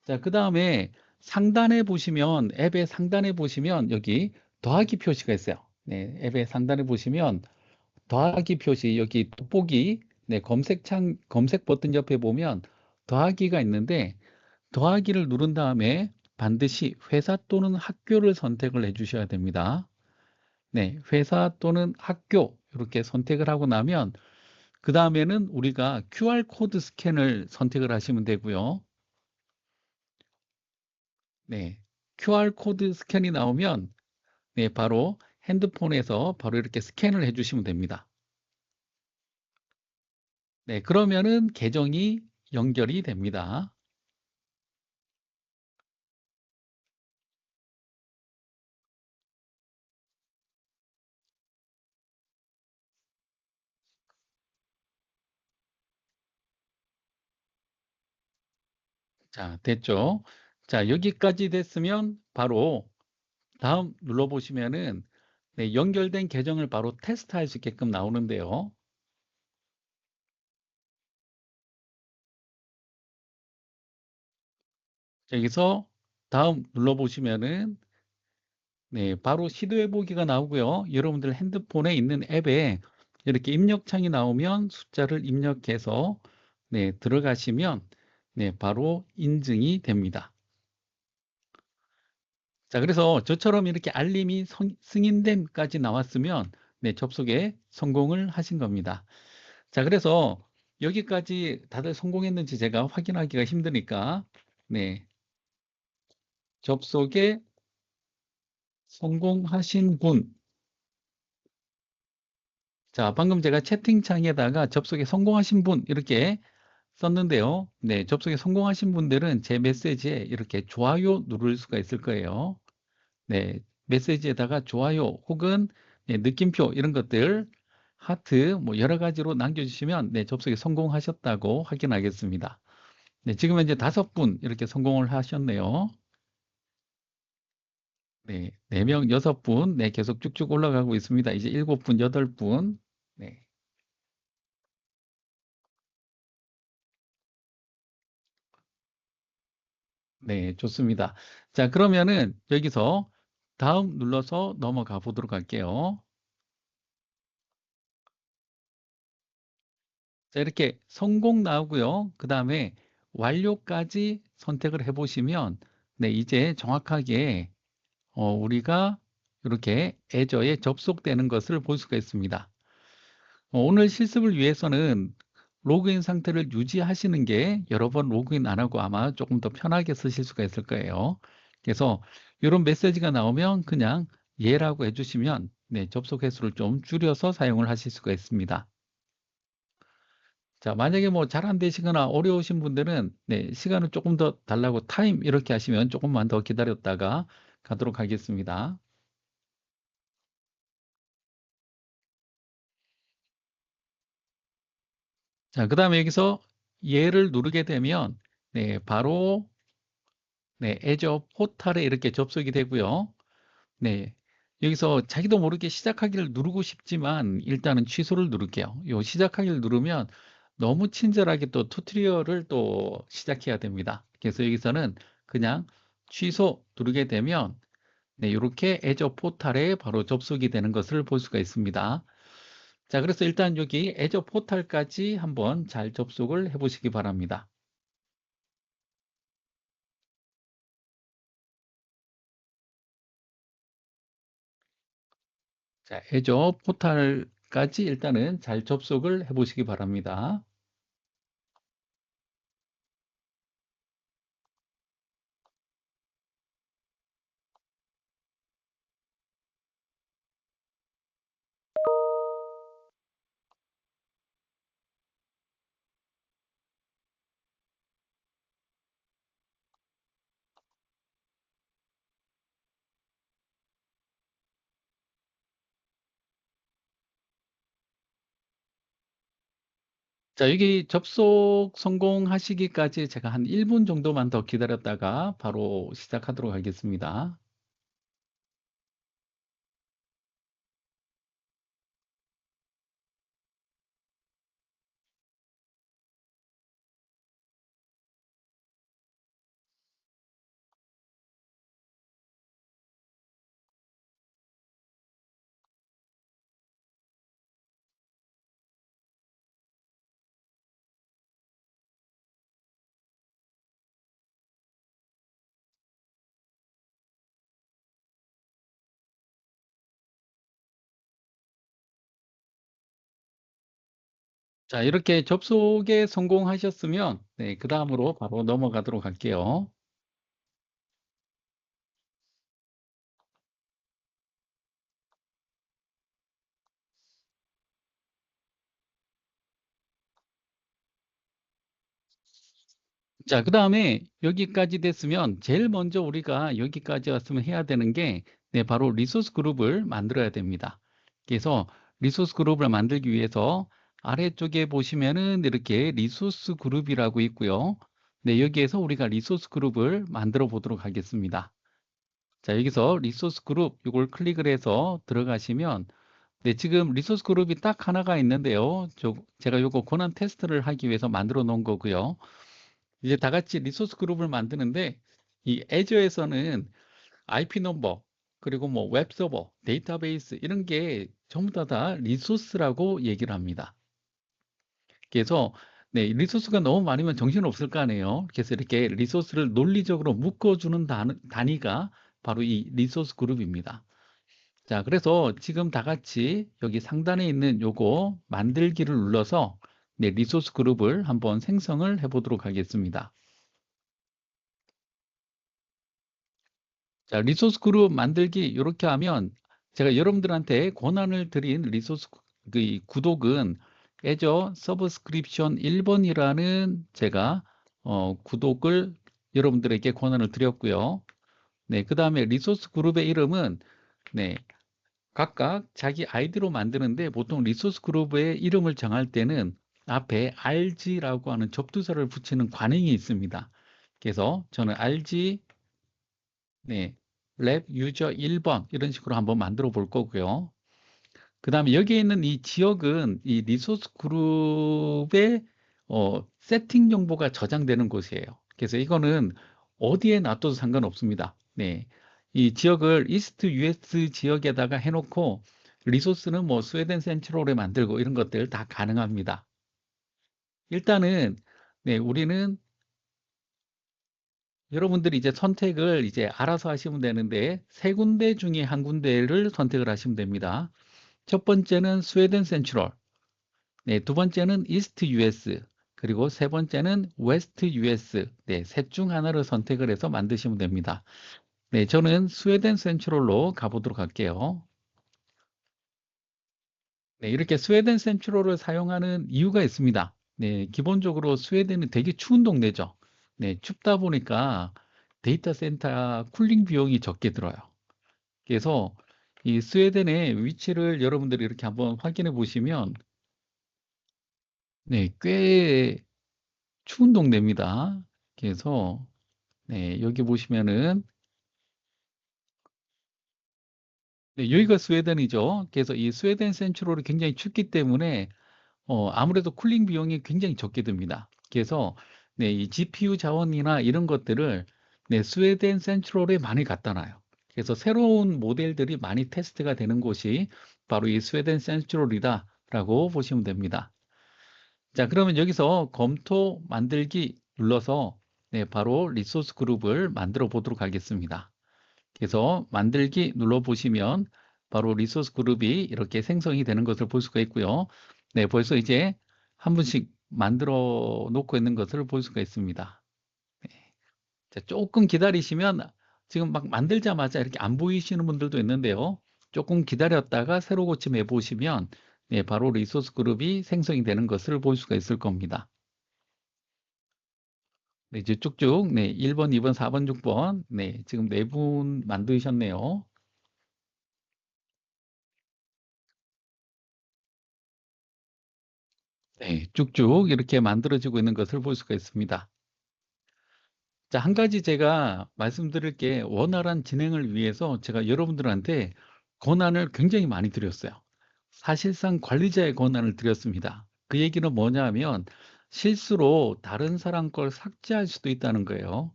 자, 그 다음에 상단에 보시면 앱의 상단에 보시면 여기 더하기 표시가 있어요. 네, 앱의 상단에 보시면 더하기 표시 여기 돋보기 네, 검색창 검색 버튼 옆에 보면 더하기가 있는데 더하기를 누른 다음에 반드시 회사 또는 학교를 선택을 해 주셔야 됩니다. 네, 회사 또는 학교 이렇게 선택을 하고 나면 그 다음에는 우리가 QR코드 스캔을 선택을 하시면 되고요. 네, QR코드 스캔이 나오면 네, 바로 핸드폰에서 바로 이렇게 스캔을 해주시면 됩니다. 네, 그러면은 계정이 연결이 됩니다. 자, 됐죠? 자, 여기까지 됐으면 바로 다음 눌러보시면은 네, 연결된 계정을 바로 테스트할 수 있게끔 나오는데요. 여기서 다음 눌러보시면은 네, 바로 시도해 보기가 나오고요. 여러분들 핸드폰에 있는 앱에 이렇게 입력창이 나오면 숫자를 입력해서 네, 들어가시면 네, 바로 인증이 됩니다. 자, 그래서 저처럼 이렇게 알림이 승인됨까지 나왔으면 네, 접속에 성공을 하신 겁니다. 자, 그래서 여기까지 다들 성공했는지 제가 확인하기가 힘드니까 네, 접속에 성공하신 분 자, 방금 제가 채팅창에다가 접속에 성공하신 분 이렇게 썼는데요. 네, 접속에 성공하신 분들은 제 메시지에 이렇게 좋아요 누를 수가 있을 거예요. 네, 메시지에다가 좋아요 혹은 네, 느낌표 이런 것들 하트 뭐 여러 가지로 남겨주시면 네, 접속에 성공하셨다고 확인하겠습니다. 네, 지금 현재 5분 이렇게 성공을 하셨네요. 네, 4명, 6분, 네, 계속 쭉쭉 올라가고 있습니다. 이제 7분, 8분. 네. 네, 좋습니다. 자, 그러면은 여기서 다음 눌러서 넘어가 보도록 할게요. 자, 이렇게 성공 나오고요. 그 다음에 완료까지 선택을 해보시면, 네, 이제 정확하게 우리가 이렇게 애저에 접속되는 것을 볼 수가 있습니다. 오늘 실습을 위해서는 로그인 상태를 유지하시는 게 여러 번 로그인 안 하고 아마 조금 더 편하게 쓰실 수가 있을 거예요. 그래서 이런 메시지가 나오면 그냥 예라고 해주시면 네, 접속 횟수를 좀 줄여서 사용을 하실 수가 있습니다. 자, 만약에 뭐 잘 안 되시거나 어려우신 분들은 네, 시간을 조금 더 달라고 타임 이렇게 하시면 조금만 더 기다렸다가 가도록 하겠습니다. 자, 그 다음에 여기서 예를 누르게 되면 네, 바로 네, 애저 포탈에 이렇게 접속이 되고요. 네, 여기서 자기도 모르게 시작하기를 누르고 싶지만 일단은 취소를 누를게요. 요 시작하기를 누르면 너무 친절하게 또 튜토리얼을 또 시작해야 됩니다. 그래서 여기서는 그냥 취소 누르게 되면 네, 이렇게 애저 포탈에 바로 접속이 되는 것을 볼 수가 있습니다. 자, 그래서 일단 여기 애저 포탈까지 한번 잘 접속을 해 보시기 바랍니다. 자, 애저 포탈까지 일단은 잘 접속을 해 보시기 바랍니다. 자, 여기 접속 성공하시기까지 제가 한 1분 정도만 더 기다렸다가 바로 시작하도록 하겠습니다. 자, 이렇게 접속에 성공하셨으면 네, 그 다음으로 바로 넘어가도록 할게요. 자, 그 다음에 여기까지 됐으면 제일 먼저 우리가 여기까지 왔으면 해야 되는 게 네, 바로 리소스 그룹을 만들어야 됩니다. 그래서 리소스 그룹을 만들기 위해서 아래쪽에 보시면은 이렇게 리소스 그룹이라고 있고요. 네, 여기에서 우리가 리소스 그룹을 만들어 보도록 하겠습니다. 자, 여기서 리소스 그룹 이걸 클릭을 해서 들어가시면 네, 지금 리소스 그룹이 딱 하나가 있는데요. 제가 요거 권한 테스트를 하기 위해서 만들어 놓은 거고요. 이제 다 같이 리소스 그룹을 만드는데 이 애저에서는 IP 넘버 그리고 뭐 웹서버, 데이터베이스 이런 게 전부 다 리소스라고 얘기를 합니다. 그래서 네, 리소스가 너무 많으면 정신없을 거 아니에요. 그래서 이렇게 리소스를 논리적으로 묶어주는 단위가 바로 이 리소스 그룹입니다. 자, 그래서 지금 다 같이 여기 상단에 있는 요거 만들기를 눌러서 네, 리소스 그룹을 한번 생성을 해 보도록 하겠습니다. 자, 리소스 그룹 만들기 이렇게 하면 제가 여러분들한테 권한을 드린 리소스 그 구독은 애저 서브스크립션 1번이라는 제가 구독을 여러분들에게 권한을 드렸고요. 네, 그 다음에 리소스 그룹의 이름은 네, 각각 자기 아이디로 만드는데 보통 리소스 그룹의 이름을 정할 때는 앞에 RG라고 하는 접두사를 붙이는 관행이 있습니다. 그래서 저는 RG 네, 랩 유저 1번 이런 식으로 한번 만들어 볼 거고요. 그 다음에 여기에 있는 이 지역은 이 리소스 그룹의 세팅 정보가 저장되는 곳이에요. 그래서 이거는 어디에 놔둬도 상관없습니다. 네. 이 지역을 이스트 US 지역에다가 해놓고 리소스는 뭐 스웨덴 센트럴에 만들고 이런 것들 다 가능합니다. 일단은 네, 우리는 여러분들이 이제 선택을 이제 알아서 하시면 되는데 세 군데 중에 한 군데를 선택을 하시면 됩니다. 첫 번째는 스웨덴 센트럴, 네, 두 번째는 이스트 US, 그리고 세 번째는 웨스트 US. 네, 셋 중 하나를 선택을 해서 만드시면 됩니다. 네, 저는 스웨덴 센트럴로 가보도록 할게요. 네, 이렇게 스웨덴 센트럴을 사용하는 이유가 있습니다. 네, 기본적으로 스웨덴은 되게 추운 동네죠. 네, 춥다 보니까 데이터 센터 쿨링 비용이 적게 들어요. 그래서 이 스웨덴의 위치를 여러분들이 이렇게 한번 확인해 보시면 네, 꽤 추운 동네입니다. 그래서 네, 여기 보시면은 네, 여기가 스웨덴이죠. 그래서 이 스웨덴 센트럴이 굉장히 춥기 때문에 아무래도 쿨링 비용이 굉장히 적게 듭니다. 그래서 네, 이 GPU 자원이나 이런 것들을 네, 스웨덴 센트럴에 많이 갖다 놔요. 그래서 새로운 모델들이 많이 테스트가 되는 곳이 바로 이 스웨덴 센트럴이다라고 보시면 됩니다. 자, 그러면 여기서 검토 만들기 눌러서 네, 바로 리소스 그룹을 만들어 보도록 하겠습니다. 그래서 만들기 눌러보시면 바로 리소스 그룹이 이렇게 생성이 되는 것을 볼 수가 있고요. 네, 벌써 이제 한 분씩 만들어 놓고 있는 것을 볼 수가 있습니다. 네. 자, 조금 기다리시면 지금 막 만들자마자 이렇게 안 보이시는 분들도 있는데요. 조금 기다렸다가 새로 고침해 보시면 네, 바로 리소스 그룹이 생성이 되는 것을 볼 수가 있을 겁니다. 네, 이제 쭉쭉 네, 1번, 2번, 4번, 6번 네, 지금 네 분 만드셨네요. 네, 쭉쭉 이렇게 만들어지고 있는 것을 볼 수가 있습니다. 자, 한 가지 제가 말씀드릴 게 원활한 진행을 위해서 제가 여러분들한테 권한을 굉장히 많이 드렸어요. 사실상 관리자의 권한을 드렸습니다. 그 얘기는 뭐냐 하면 실수로 다른 사람 걸 삭제할 수도 있다는 거예요.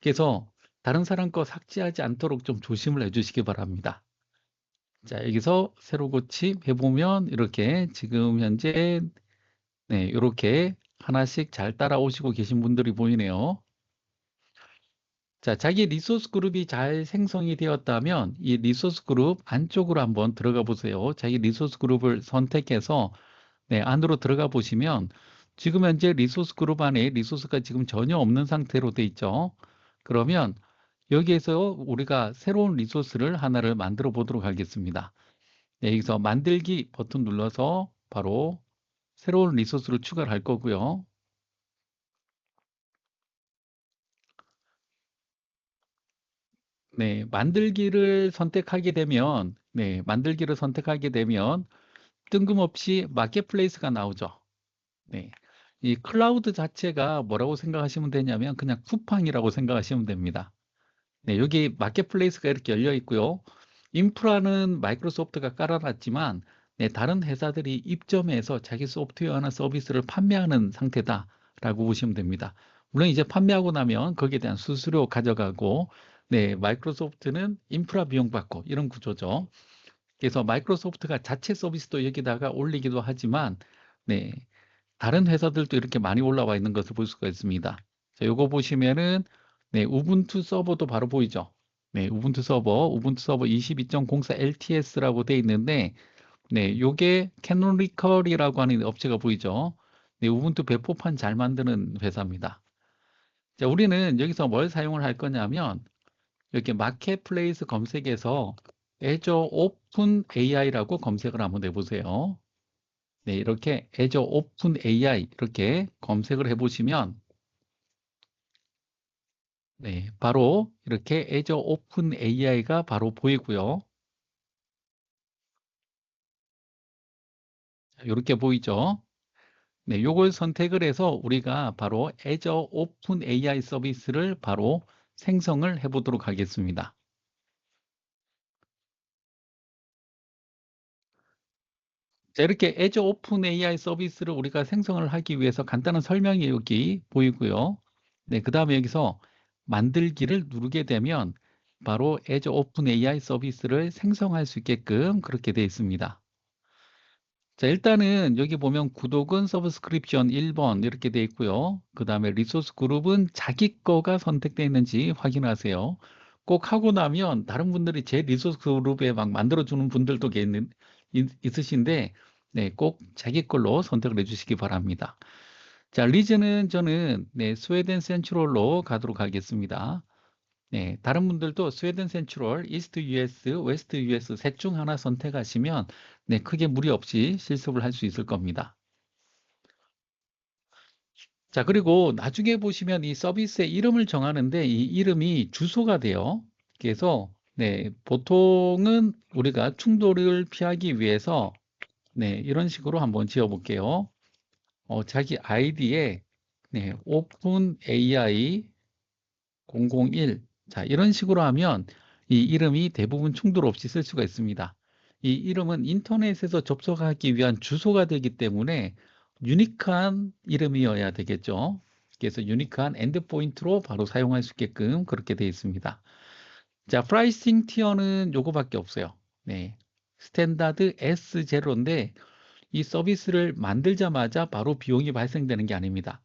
그래서 다른 사람 거 삭제하지 않도록 좀 조심을 해주시기 바랍니다. 자, 여기서 새로 고침 해보면 이렇게 지금 현재 네, 이렇게 하나씩 잘 따라오시고 계신 분들이 보이네요. 자, 자기 리소스 그룹이 잘 생성이 되었다면 이 리소스 그룹 안쪽으로 한번 들어가 보세요. 자기 리소스 그룹을 선택해서 네, 안으로 들어가 보시면 지금 현재 리소스 그룹 안에 리소스가 지금 전혀 없는 상태로 돼 있죠. 그러면 여기에서 우리가 새로운 리소스를 하나를 만들어 보도록 하겠습니다. 네, 여기서 만들기 버튼 눌러서 바로 새로운 리소스를 추가를 할 거고요. 네, 만들기를 선택하게 되면 뜬금없이 마켓플레이스가 나오죠. 네. 이 클라우드 자체가 뭐라고 생각하시면 되냐면 그냥 쿠팡이라고 생각하시면 됩니다. 네, 여기 마켓플레이스가 이렇게 열려 있고요. 인프라는 마이크로소프트가 깔아놨지만 네, 다른 회사들이 입점해서 자기 소프트웨어나 서비스를 판매하는 상태다라고 보시면 됩니다. 물론 이제 판매하고 나면 거기에 대한 수수료 가져가고 네, 마이크로소프트는 인프라 비용 받고 이런 구조죠. 그래서 마이크로소프트가 자체 서비스도 여기다가 올리기도 하지만 네, 다른 회사들도 이렇게 많이 올라와 있는 것을 볼 수가 있습니다. 자, 요거 보시면은 네, 우분투 서버도 바로 보이죠. 네, 우분투 서버 22.04 LTS라고 돼 있는데 네, 요게 캐노니컬이라고 하는 업체가 보이죠. 네, 우분투 배포판 잘 만드는 회사입니다. 자, 우리는 여기서 뭘 사용을 할 거냐면 이렇게 마켓플레이스 검색에서 Azure Open AI라고 검색을 한번 해보세요. 네, 이렇게 Azure Open AI 이렇게 검색을 해보시면 네, 바로 이렇게 Azure Open AI가 바로 보이고요. 이렇게 보이죠? 네, 요걸 선택을 해서 우리가 바로 Azure Open AI 서비스를 바로 생성을 해보도록 하겠습니다. 자, 이렇게 Azure Open AI 서비스를 우리가 생성을 하기 위해서 간단한 설명이 여기 보이고요. 네, 그 다음에 여기서 만들기를 누르게 되면 바로 Azure OpenAI 서비스를 생성할 수 있게끔 그렇게 되어 있습니다. 자, 일단은 여기 보면 구독은 서브스크립션 1번 이렇게 되어 있고요. 그 다음에 리소스 그룹은 자기 거가 선택되어 있는지 확인하세요. 꼭 하고 나면 다른 분들이 제 리소스 그룹에 막 만들어주는 분들도 있으신데, 네, 꼭 자기 걸로 선택을 해주시기 바랍니다. 자, 리전은 저는 네, 스웨덴 센트럴로 가도록 하겠습니다. 네, 다른 분들도 스웨덴 센트럴, 이스트 US, 웨스트 US 셋 중 하나 선택하시면 네, 크게 무리 없이 실습을 할 수 있을 겁니다. 자, 그리고 나중에 보시면 이 서비스의 이름을 정하는데 이 이름이 주소가 돼요. 그래서 네, 보통은 우리가 충돌을 피하기 위해서 네, 이런 식으로 한번 지어 볼게요. 자기 아이디에 네, 오픈 AI 001. 자, 이런 식으로 하면 이 이름이 대부분 충돌 없이 쓸 수가 있습니다. 이 이름은 인터넷에서 접속하기 위한 주소가 되기 때문에 유니크한 이름이어야 되겠죠. 그래서 유니크한 엔드포인트로 바로 사용할 수 있게끔 그렇게 되어 있습니다. 자, 프라이싱 티어는 요거밖에 없어요. 네. 스탠다드 S0인데 이 서비스를 만들자마자 바로 비용이 발생되는 게 아닙니다.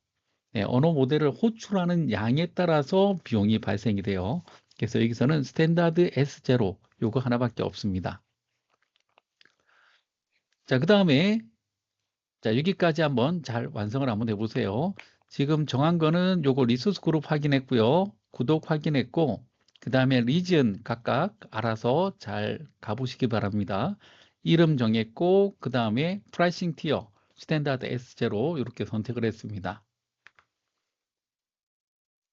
네, 언어 모델을 호출하는 양에 따라서 비용이 발생이 돼요. 그래서 여기서는 스탠다드 S0 요거 하나밖에 없습니다. 자, 그 다음에 자, 여기까지 한번 잘 완성을 한번 해보세요. 지금 정한 거는 요거 리소스 그룹 확인했고요. 구독 확인했고, 그 다음에 리전 각각 알아서 잘 가보시기 바랍니다. 이름 정했고, 그 다음에 프라이싱 티어 스탠다드 S0 이렇게 선택을 했습니다.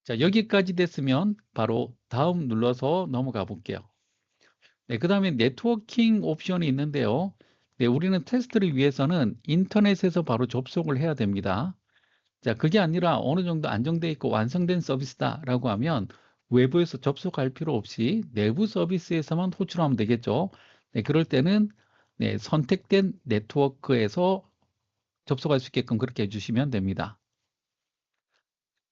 자, 여기까지 됐으면 바로 다음 눌러서 넘어가 볼게요. 네, 그 다음에 네트워킹 옵션이 있는데요. 네, 우리는 테스트를 위해서는 인터넷에서 바로 접속을 해야 됩니다. 자, 그게 아니라 어느 정도 안정되어 있고 완성된 서비스다라고 하면 외부에서 접속할 필요 없이 내부 서비스에서만 호출하면 되겠죠. 네, 그럴 때는 네, 선택된 네트워크에서 접속할 수 있게끔 그렇게 해주시면 됩니다.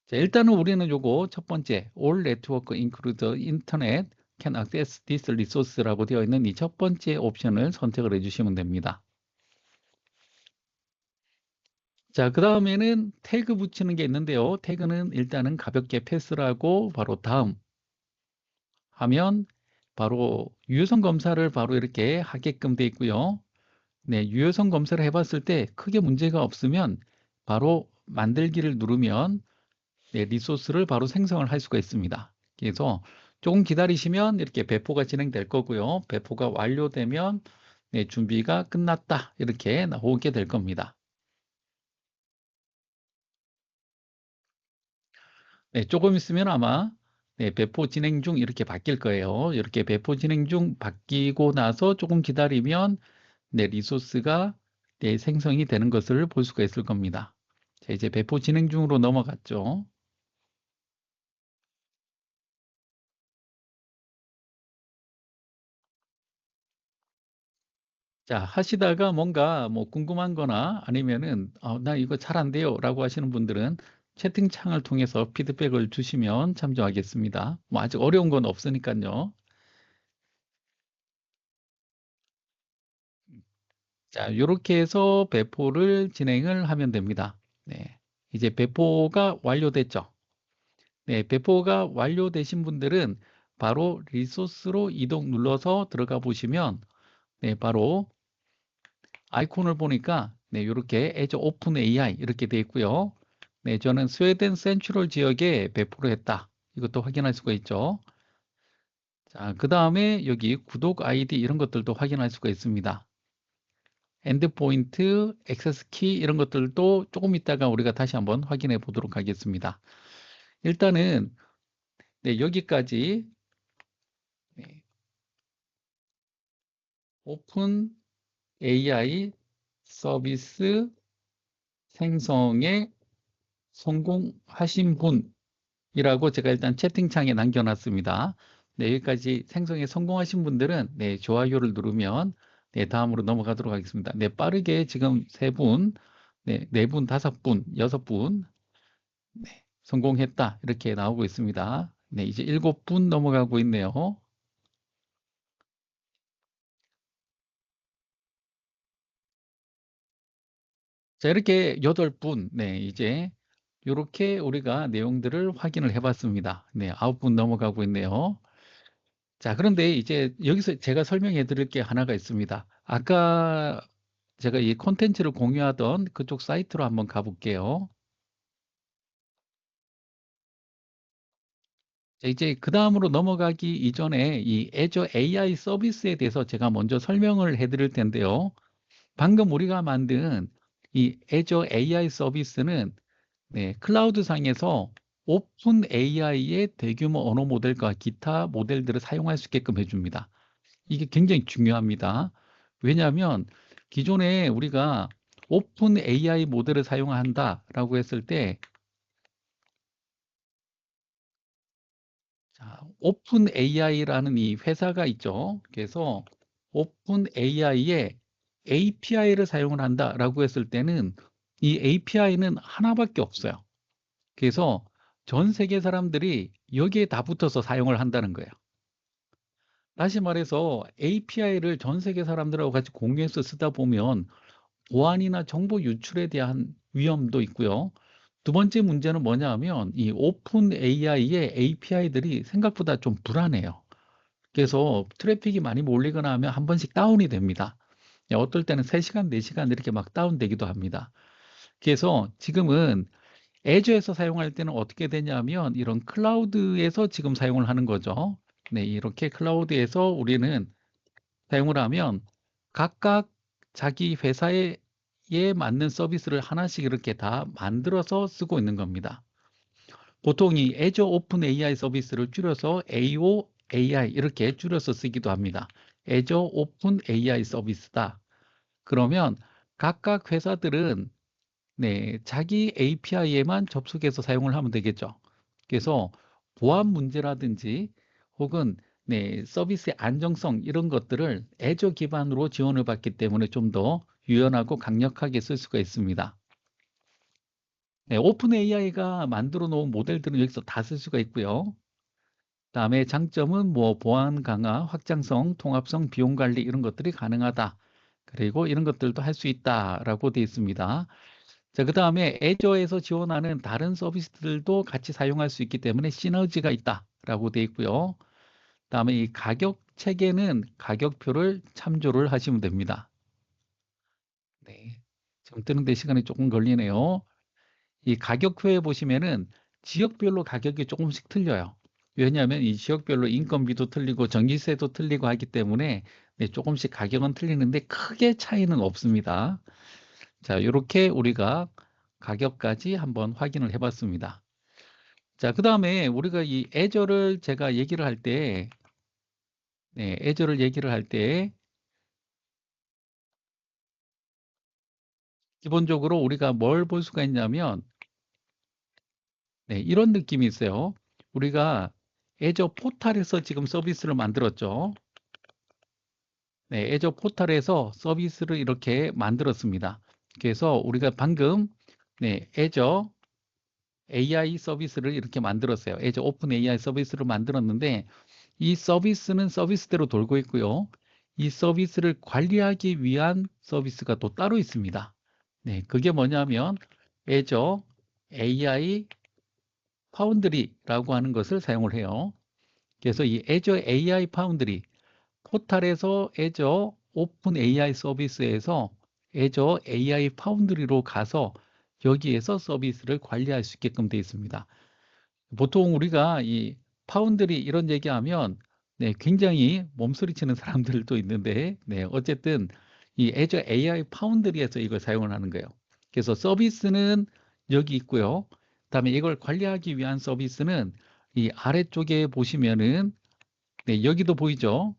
자, 일단은 우리는 요거 첫 번째 All Network Include Internet Can Access This Resource라고 되어 있는 이 첫 번째 옵션을 선택을 해주시면 됩니다. 자, 그 다음에는 태그 붙이는 게 있는데요. 태그는 일단은 가볍게 패스를 하고 바로 다음 하면 바로 유효성 검사를 바로 이렇게 하게끔 돼 있고요. 네, 유효성 검사를 해봤을 때 크게 문제가 없으면 바로 만들기를 누르면 네, 리소스를 바로 생성을 할 수가 있습니다. 그래서 조금 기다리시면 이렇게 배포가 진행될 거고요. 배포가 완료되면 네, 준비가 끝났다 이렇게 나오게 될 겁니다. 네, 조금 있으면 아마 네, 배포 진행 중 이렇게 바뀔 거예요. 이렇게 배포 진행 중 바뀌고 나서 조금 기다리면 네, 리소스가 네, 생성이 되는 것을 볼 수가 있을 겁니다. 자, 이제 배포 진행 중으로 넘어갔죠. 자, 하시다가 뭔가 뭐 궁금한 거나 아니면은 나 이거 잘 안 돼요 라고 하시는 분들은 채팅창을 통해서 피드백을 주시면 참조하겠습니다. 뭐 아직 어려운 건 없으니까요. 자, 이렇게 해서 배포를 진행을 하면 됩니다. 네. 이제 배포가 완료됐죠. 네, 배포가 완료되신 분들은 바로 리소스로 이동 눌러서 들어가 보시면 네, 바로 아이콘을 보니까 네, 이렇게 Azure Open AI 이렇게 되어 있고요. 네, 저는 스웨덴 센트럴 지역에 배포를 했다. 이것도 확인할 수가 있죠. 자, 그 다음에 여기 구독 아이디 이런 것들도 확인할 수가 있습니다. 엔드포인트, 액세스 키 이런 것들도 조금 있다가 우리가 다시 한번 확인해 보도록 하겠습니다. 일단은 네, 여기까지 네, 오픈 AI 서비스 생성에 성공하신 분이라고 제가 일단 채팅창에 남겨놨습니다. 네, 여기까지 생성에 성공하신 분들은 네, 좋아요를 누르면 네, 다음으로 넘어가도록 하겠습니다. 네, 빠르게 지금 세 분, 네, 네 분, 다섯 분, 여섯 분 네, 성공했다 이렇게 나오고 있습니다. 네, 이제 7분 넘어가고 있네요. 자, 이렇게 8분, 네, 이제 이렇게 우리가 내용들을 확인을 해봤습니다. 네, 9분 넘어가고 있네요. 자, 그런데 이제 여기서 제가 설명해 드릴 게 하나가 있습니다. 아까 제가 이 콘텐츠를 공유하던 그쪽 사이트로 한번 가볼게요. 자, 이제 그 다음으로 넘어가기 이전에 이 Azure AI 서비스에 대해서 제가 먼저 설명을 해 드릴 텐데요. 방금 우리가 만든 이 Azure AI 서비스는 네, 클라우드 상에서 오픈 AI의 대규모 언어 모델과 기타 모델들을 사용할 수 있게끔 해줍니다. 이게 굉장히 중요합니다. 왜냐하면 기존에 우리가 오픈 AI 모델을 사용한다라고 했을 때 자, 오픈 AI라는 이 회사가 있죠. 그래서 오픈 AI의 API를 사용을 한다라고 했을 때는 이 API는 하나밖에 없어요. 그래서 전 세계 사람들이 여기에 다 붙어서 사용을 한다는 거예요. 다시 말해서 API를 전 세계 사람들하고 같이 공유해서 쓰다 보면 보안이나 정보 유출에 대한 위험도 있고요. 두 번째 문제는 뭐냐 하면 이 오픈 AI의 API들이 생각보다 좀 불안해요. 그래서 트래픽이 많이 몰리거나 하면 한 번씩 다운이 됩니다. 어떨 때는 3시간, 4시간 이렇게 막 다운되기도 합니다. 그래서 지금은 애저에서 사용할 때는 어떻게 되냐면 이런 클라우드에서 지금 사용을 하는 거죠. 네, 이렇게 클라우드에서 우리는 사용을 하면 각각 자기 회사에 맞는 서비스를 하나씩 이렇게 다 만들어서 쓰고 있는 겁니다. 보통 이 Azure Open AI 서비스를 줄여서 AOAI 이렇게 줄여서 쓰기도 합니다. Azure Open AI 서비스다. 그러면 각각 회사들은 네, 자기 API에만 접속해서 사용을 하면 되겠죠. 그래서 보안 문제라든지 혹은 네, 서비스의 안정성 이런 것들을 애저 기반으로 지원을 받기 때문에 좀 더 유연하고 강력하게 쓸 수가 있습니다. 네, 오픈 AI가 만들어 놓은 모델들은 여기서 다 쓸 수가 있고요. 다음에 장점은 뭐 보안 강화, 확장성, 통합성, 비용 관리 이런 것들이 가능하다. 그리고 이런 것들도 할 수 있다라고 되어 있습니다. 자, 그 다음에 애저에서 지원하는 다른 서비스들도 같이 사용할 수 있기 때문에 시너지가 있다라고 되어 있고요. 다음에 이 가격 체계는 가격표를 참조를 하시면 됩니다. 네. 지금 뜨는데 시간이 조금 걸리네요. 이 가격표에 보시면은 지역별로 가격이 조금씩 틀려요. 왜냐하면 이 지역별로 인건비도 틀리고 전기세도 틀리고 하기 때문에 네, 조금씩 가격은 틀리는데 크게 차이는 없습니다. 자, 이렇게 우리가 가격까지 한번 확인을 해봤습니다. 자, 그 다음에 우리가 이 애저를 제가 얘기를 할 때, 네, 애저를 얘기를 할 때, 기본적으로 우리가 뭘 볼 수가 있냐면, 네, 이런 느낌이 있어요. 우리가 애저 포탈에서 지금 서비스를 만들었죠. 네, 애저 포탈에서 서비스를 이렇게 만들었습니다. 그래서 우리가 방금, 네, 애저 AI 서비스를 이렇게 만들었어요. 애저 오픈 AI 서비스를 만들었는데, 이 서비스는 서비스대로 돌고 있고요. 이 서비스를 관리하기 위한 서비스가 또 따로 있습니다. 네, 그게 뭐냐면 Azure AI 파운드리라고 하는 것을 사용을 해요. 그래서 이 Azure AI 파운드리 포탈에서 Azure 오픈 AI 서비스에서 Azure AI 파운드리로 가서 여기에서 서비스를 관리할 수 있게끔 되어 있습니다. 보통 우리가 이 파운드리 이런 얘기하면 네, 굉장히 몸소리치는 사람들도 있는데 네, 어쨌든 이 Azure AI 파운드리에서 이걸 사용을 하는 거예요. 그래서 서비스는 여기 있고요. 그다음에 이걸 관리하기 위한 서비스는 이 아래쪽에 보시면은 네, 여기도 보이죠?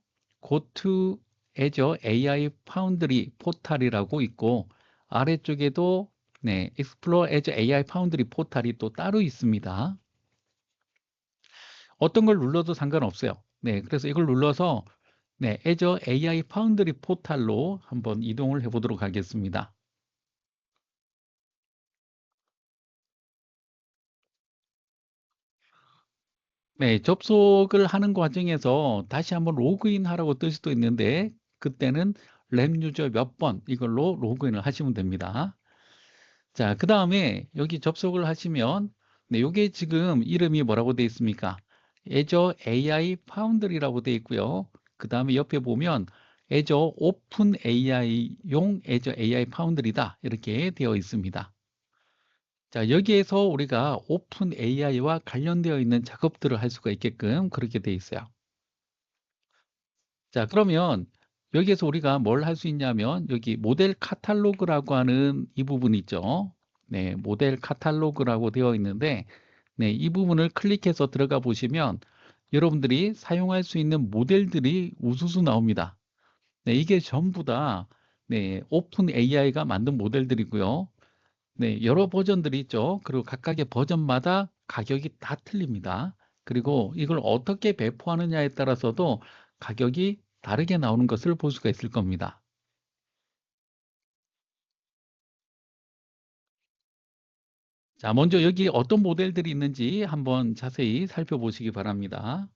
Go to Azure AI Foundry 포탈이라고 있고 아래쪽에도 네, Explore Azure AI Foundry 포탈이 또 따로 있습니다. 어떤 걸 눌러도 상관없어요. 네, 그래서 이걸 눌러서 네, Azure AI Foundry 포탈로 한번 이동을 해보도록 하겠습니다. 네, 접속을 하는 과정에서 다시 한번 로그인 하라고 뜰 수도 있는데, 그때는 램 유저 몇 번 이걸로 로그인을 하시면 됩니다. 자, 그 다음에 여기 접속을 하시면, 네, 요게 지금 이름이 뭐라고 되어 있습니까? Azure AI Foundry라고 되어 있고요. 그 다음에 옆에 보면 Azure Open AI용 Azure AI Foundry다. 이렇게 되어 있습니다. 자, 여기에서 우리가 오픈 AI와 관련되어 있는 작업들을 할 수가 있게끔 그렇게 되어 있어요. 자, 그러면 여기에서 우리가 뭘 할 수 있냐면 여기 모델 카탈로그라고 하는 이 부분 있죠. 네, 모델 카탈로그라고 되어 있는데 네, 이 부분을 클릭해서 들어가 보시면 여러분들이 사용할 수 있는 모델들이 우수수 나옵니다. 네, 이게 전부 다 네, 오픈 AI가 만든 모델들이고요. 네, 여러 버전들이 있죠. 그리고 각각의 버전마다 가격이 다 틀립니다. 그리고 이걸 어떻게 배포하느냐에 따라서도 가격이 다르게 나오는 것을 볼 수가 있을 겁니다. 자, 먼저 여기 어떤 모델들이 있는지 한번 자세히 살펴보시기 바랍니다.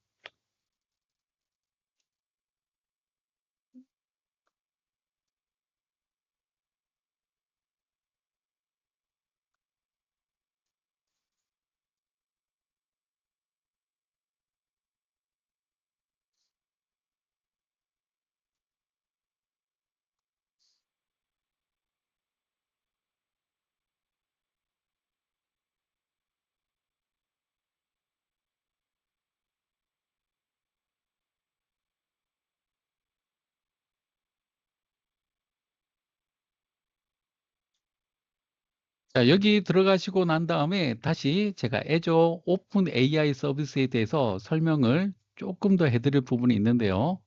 자, 여기 들어가시고 난 다음에 다시 제가 Azure 오픈 AI 서비스에 대해서 설명을 조금 더 해드릴 부분이 있는데요.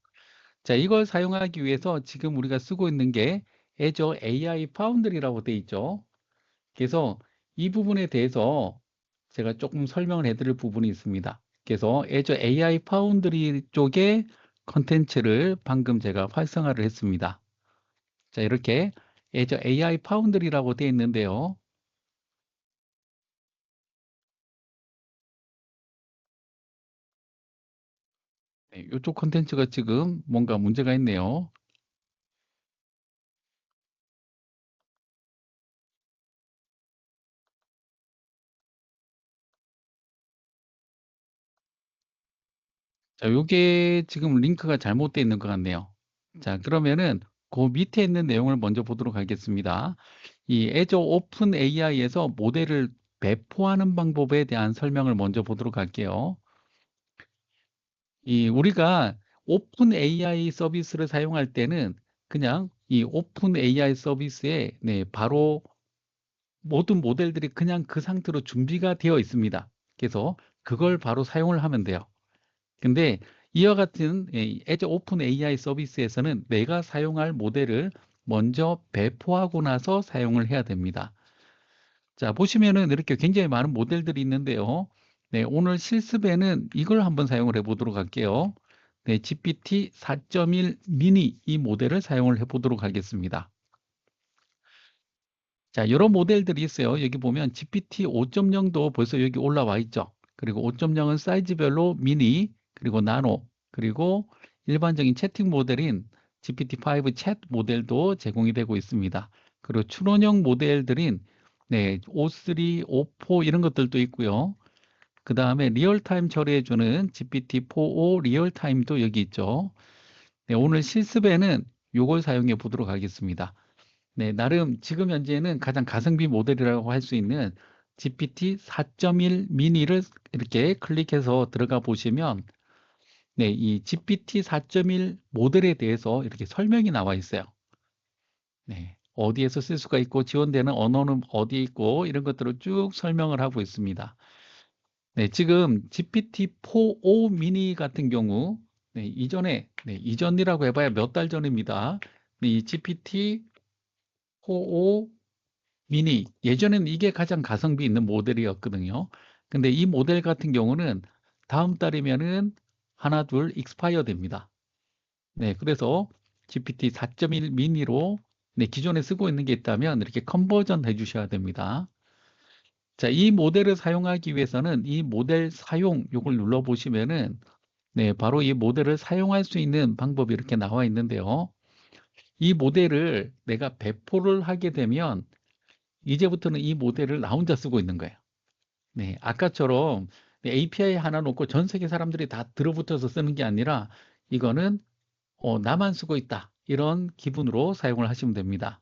자, 이걸 사용하기 위해서 지금 우리가 쓰고 있는 게 Azure AI Foundry라고 되어 있죠. 그래서 이 부분에 대해서 제가 조금 설명을 해드릴 부분이 있습니다. 그래서 Azure AI Foundry 쪽에 컨텐츠를 방금 제가 활성화를 했습니다. 자, 이렇게 Azure AI Foundry라고 되어 있는데요. 네, 이쪽 컨텐츠가 지금 뭔가 문제가 있네요. 자, 요게 지금 링크가 잘못되어 있는 것 같네요. 자, 그러면은 그 밑에 있는 내용을 먼저 보도록 하겠습니다. 이 Azure 오픈 AI에서 모델을 배포하는 방법에 대한 설명을 먼저 보도록 할게요. 이 우리가 오픈 AI 서비스를 사용할 때는 그냥 이 오픈 AI 서비스에 네, 바로 모든 모델들이 그냥 그 상태로 준비가 되어 있습니다. 그래서 그걸 바로 사용을 하면 돼요. 근데 이와 같은 Azure 오픈 AI 서비스에서는 내가 사용할 모델을 먼저 배포하고 나서 사용을 해야 됩니다. 자, 보시면은 이렇게 굉장히 많은 모델들이 있는데요. 네, 오늘 실습에는 이걸 한번 사용을 해 보도록 할게요. 네, GPT 4.1 미니 이 모델을 사용을 해 보도록 하겠습니다. 자, 여러 모델들이 있어요. 여기 보면 GPT 5.0도 벌써 여기 올라와 있죠. 그리고 5.0은 사이즈별로 미니, 그리고 나노, 그리고 일반적인 채팅 모델인 GPT-5 챗 모델도 제공이 되고 있습니다. 그리고 추론형 모델들인 네, O3, O4 이런 것들도 있고요. 그 다음에 리얼타임 처리해주는 GPT-4o 리얼타임도 여기 있죠. 네, 오늘 실습에는 이걸 사용해 보도록 하겠습니다. 네, 나름 지금 현재는 가장 가성비 모델이라고 할 수 있는 GPT 4.1 미니를 이렇게 클릭해서 들어가 보시면 네, 이 GPT 4.1 모델에 대해서 이렇게 설명이 나와 있어요. 네, 어디에서 쓸 수가 있고 지원되는 언어는 어디에 있고 이런 것들을 쭉 설명을 하고 있습니다. 네, 지금 GPT-4o 미니 같은 경우 네, 이전이라고 해봐야 몇 달 전입니다. 이 GPT-4o 미니, 예전에는 이게 가장 가성비 있는 모델이었거든요. 근데 이 모델 같은 경우는 다음 달이면은 하나, 둘 익스파이어 됩니다. 네, 그래서 GPT 4.1 미니로 네, 기존에 쓰고 있는 게 있다면 이렇게 컨버전 해 주셔야 됩니다. 자, 이 모델을 사용하기 위해서는 이 모델 사용 요걸 눌러 보시면은 네, 바로 이 모델을 사용할 수 있는 방법이 이렇게 나와 있는데요. 이 모델을 내가 배포를 하게 되면 이제부터는 이 모델을 나 혼자 쓰고 있는 거예요. 네, 아까처럼 API 하나 놓고 전 세계 사람들이 다 들어붙어서 쓰는 게 아니라 이거는 나만 쓰고 있다. 이런 기분으로 사용을 하시면 됩니다.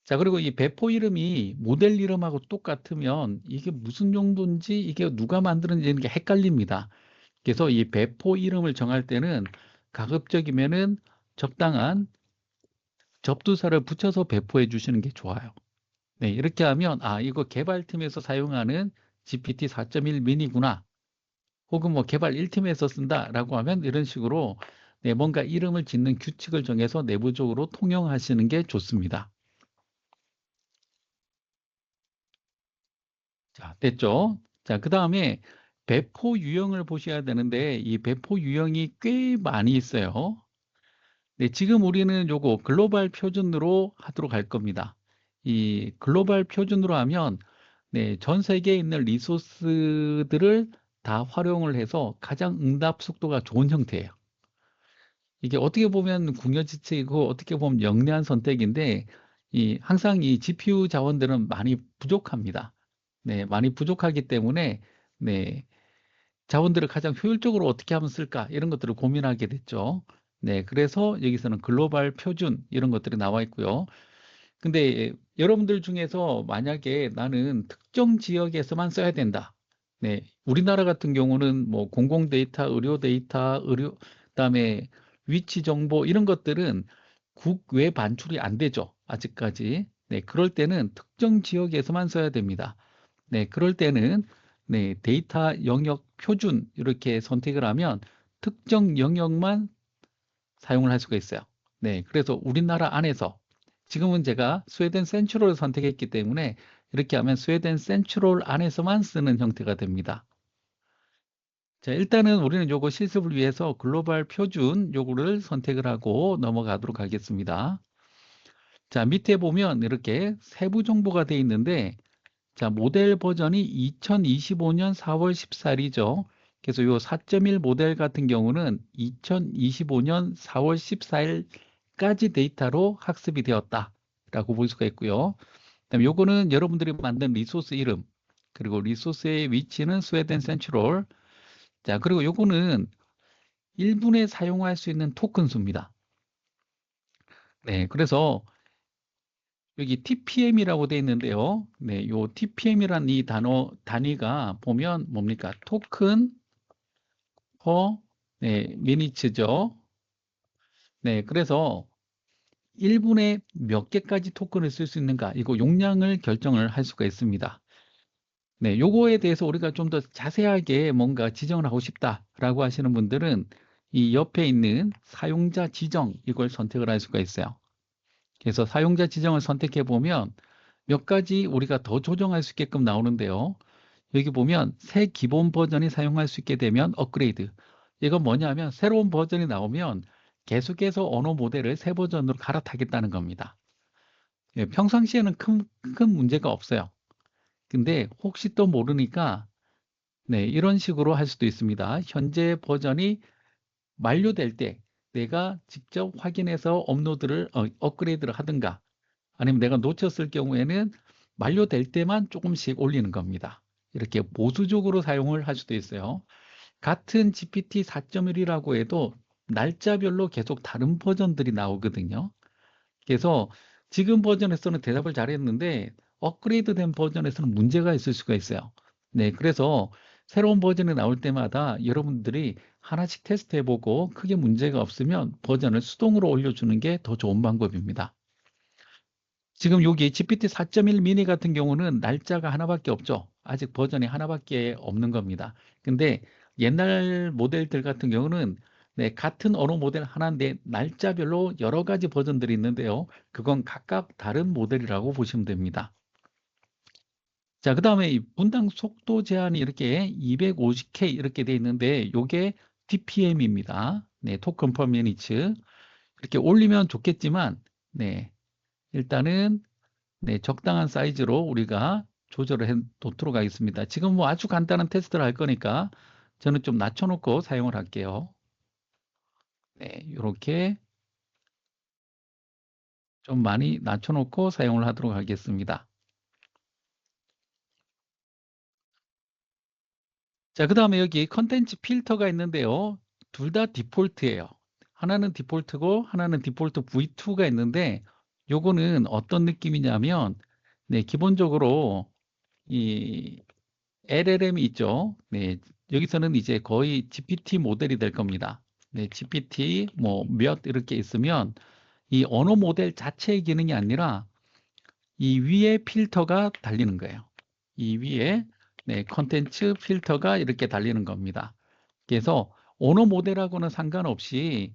자, 그리고 이 배포 이름이 모델 이름하고 똑같으면 이게 무슨 용도인지 이게 누가 만드는지 이게 헷갈립니다. 그래서 이 배포 이름을 정할 때는 가급적이면은 적당한 접두사를 붙여서 배포해 주시는 게 좋아요. 네, 이렇게 하면 이거 개발팀에서 사용하는 GPT 4.1 미니구나. 혹은 뭐 개발 1팀에서 쓴다라고 하면 이런 식으로 네, 뭔가 이름을 짓는 규칙을 정해서 내부적으로 통용하시는 게 좋습니다. 자, 됐죠? 자, 그 다음에 배포 유형을 보셔야 되는데 이 배포 유형이 꽤 많이 있어요. 네, 지금 우리는 요거 글로벌 표준으로 하도록 할 겁니다. 이 글로벌 표준으로 하면 네, 전 세계에 있는 리소스들을 다 활용을 해서 가장 응답 속도가 좋은 형태예요. 이게 어떻게 보면 궁여지책이고 어떻게 보면 영리한 선택인데 항상 이 GPU 자원들은 많이 부족합니다. 네, 많이 부족하기 때문에 네, 자원들을 가장 효율적으로 어떻게 하면 쓸까 이런 것들을 고민하게 됐죠. 네, 그래서 여기서는 글로벌 표준 이런 것들이 나와 있고요. 근데 여러분들 중에서 만약에 나는 특정 지역에서만 써야 된다. 네, 우리나라 같은 경우는 뭐 공공 데이터, 그다음에 위치 정보 이런 것들은 국외 반출이 안 되죠. 아직까지. 네, 그럴 때는 특정 지역에서만 써야 됩니다. 네, 그럴 때는 네, 데이터 영역 표준 이렇게 선택을 하면 특정 영역만 사용을 할 수가 있어요. 네, 그래서 우리나라 안에서 지금은 제가 스웨덴 센트럴을 선택했기 때문에 이렇게 하면 스웨덴 센트럴 안에서만 쓰는 형태가 됩니다. 자, 일단은 우리는 요거 실습을 위해서 글로벌 표준 요거를 선택을 하고 넘어가도록 하겠습니다. 자, 밑에 보면 이렇게 세부 정보가 되어 있는데 자, 모델 버전이 2025년 4월 14일이죠. 그래서 요 4.1 모델 같은 경우는 2025년 4월 14일까지 데이터로 학습이 되었다라고 볼 수가 있고요. 그다음에 요거는 여러분들이 만든 리소스 이름, 그리고 리소스의 위치는 스웨덴 센트럴. 자, 그리고 요거는 1분에 사용할 수 있는 토큰 수입니다. 네, 그래서 여기 TPM이라고 되어 있는데요. 네, 요 TPM이란 이 단위가 보면 뭡니까? 토큰 퍼 네, 미니츠죠. 네, 그래서 1분에 몇 개까지 토큰을 쓸 수 있는가? 이거 용량을 결정을 할 수가 있습니다. 네, 요거에 대해서 우리가 좀 더 자세하게 뭔가 지정을 하고 싶다라고 하시는 분들은 이 옆에 있는 사용자 지정 이걸 선택을 할 수가 있어요. 그래서 사용자 지정을 선택해 보면 몇 가지 우리가 더 조정할 수 있게끔 나오는데요. 여기 보면 새 기본 버전이 사용할 수 있게 되면 업그레이드. 이건 뭐냐면 새로운 버전이 나오면 계속해서 언어 모델을 새 버전으로 갈아타겠다는 겁니다. 예, 평상시에는 큰 문제가 없어요. 근데 혹시 또 모르니까 네, 이런 식으로 할 수도 있습니다. 현재 버전이 만료될 때 내가 직접 확인해서 업그레이드를 하든가 아니면 내가 놓쳤을 경우에는 만료될 때만 조금씩 올리는 겁니다. 이렇게 보수적으로 사용을 할 수도 있어요. 같은 GPT 4.1이라고 해도 날짜별로 계속 다른 버전들이 나오거든요. 그래서 지금 버전에서는 대답을 잘했는데 업그레이드 된 버전에서는 문제가 있을 수가 있어요. 네, 그래서 새로운 버전이 나올 때마다 여러분들이 하나씩 테스트해보고 크게 문제가 없으면 버전을 수동으로 올려주는 게 더 좋은 방법입니다. 지금 여기 GPT 4.1 미니 같은 경우는 날짜가 하나밖에 없죠. 아직 버전이 하나밖에 없는 겁니다. 근데 옛날 모델들 같은 경우는 네, 같은 언어 모델 하나인데 날짜별로 여러 가지 버전들이 있는데요. 그건 각각 다른 모델이라고 보시면 됩니다. 자, 그 다음에 이 분당 속도 제한이 이렇게 250K 이렇게 돼 있는데 이게 DPM입니다. 네, 토큰 퍼 미니츠. 이렇게 올리면 좋겠지만 네, 일단은 네, 적당한 사이즈로 우리가 조절을 해 놓도록 하겠습니다. 지금 뭐 아주 간단한 테스트를 할 거니까 저는 좀 낮춰놓고 사용을 할게요. 네, 이렇게 좀 많이 낮춰놓고 사용을 하도록 하겠습니다. 자, 그 다음에 여기 컨텐츠 필터가 있는데요. 둘 다 디폴트예요. 하나는 디폴트고 하나는 디폴트 V2가 있는데 요거는 어떤 느낌이냐면 네, 기본적으로 이 LLM이 있죠. 네, 여기서는 이제 거의 GPT 모델이 될 겁니다. 네, GPT 뭐 몇 이렇게 있으면 이 언어 모델 자체의 기능이 아니라 이 위에 필터가 달리는 거예요. 이 위에 네, 컨텐츠 필터가 이렇게 달리는 겁니다. 그래서 언어 모델하고는 상관없이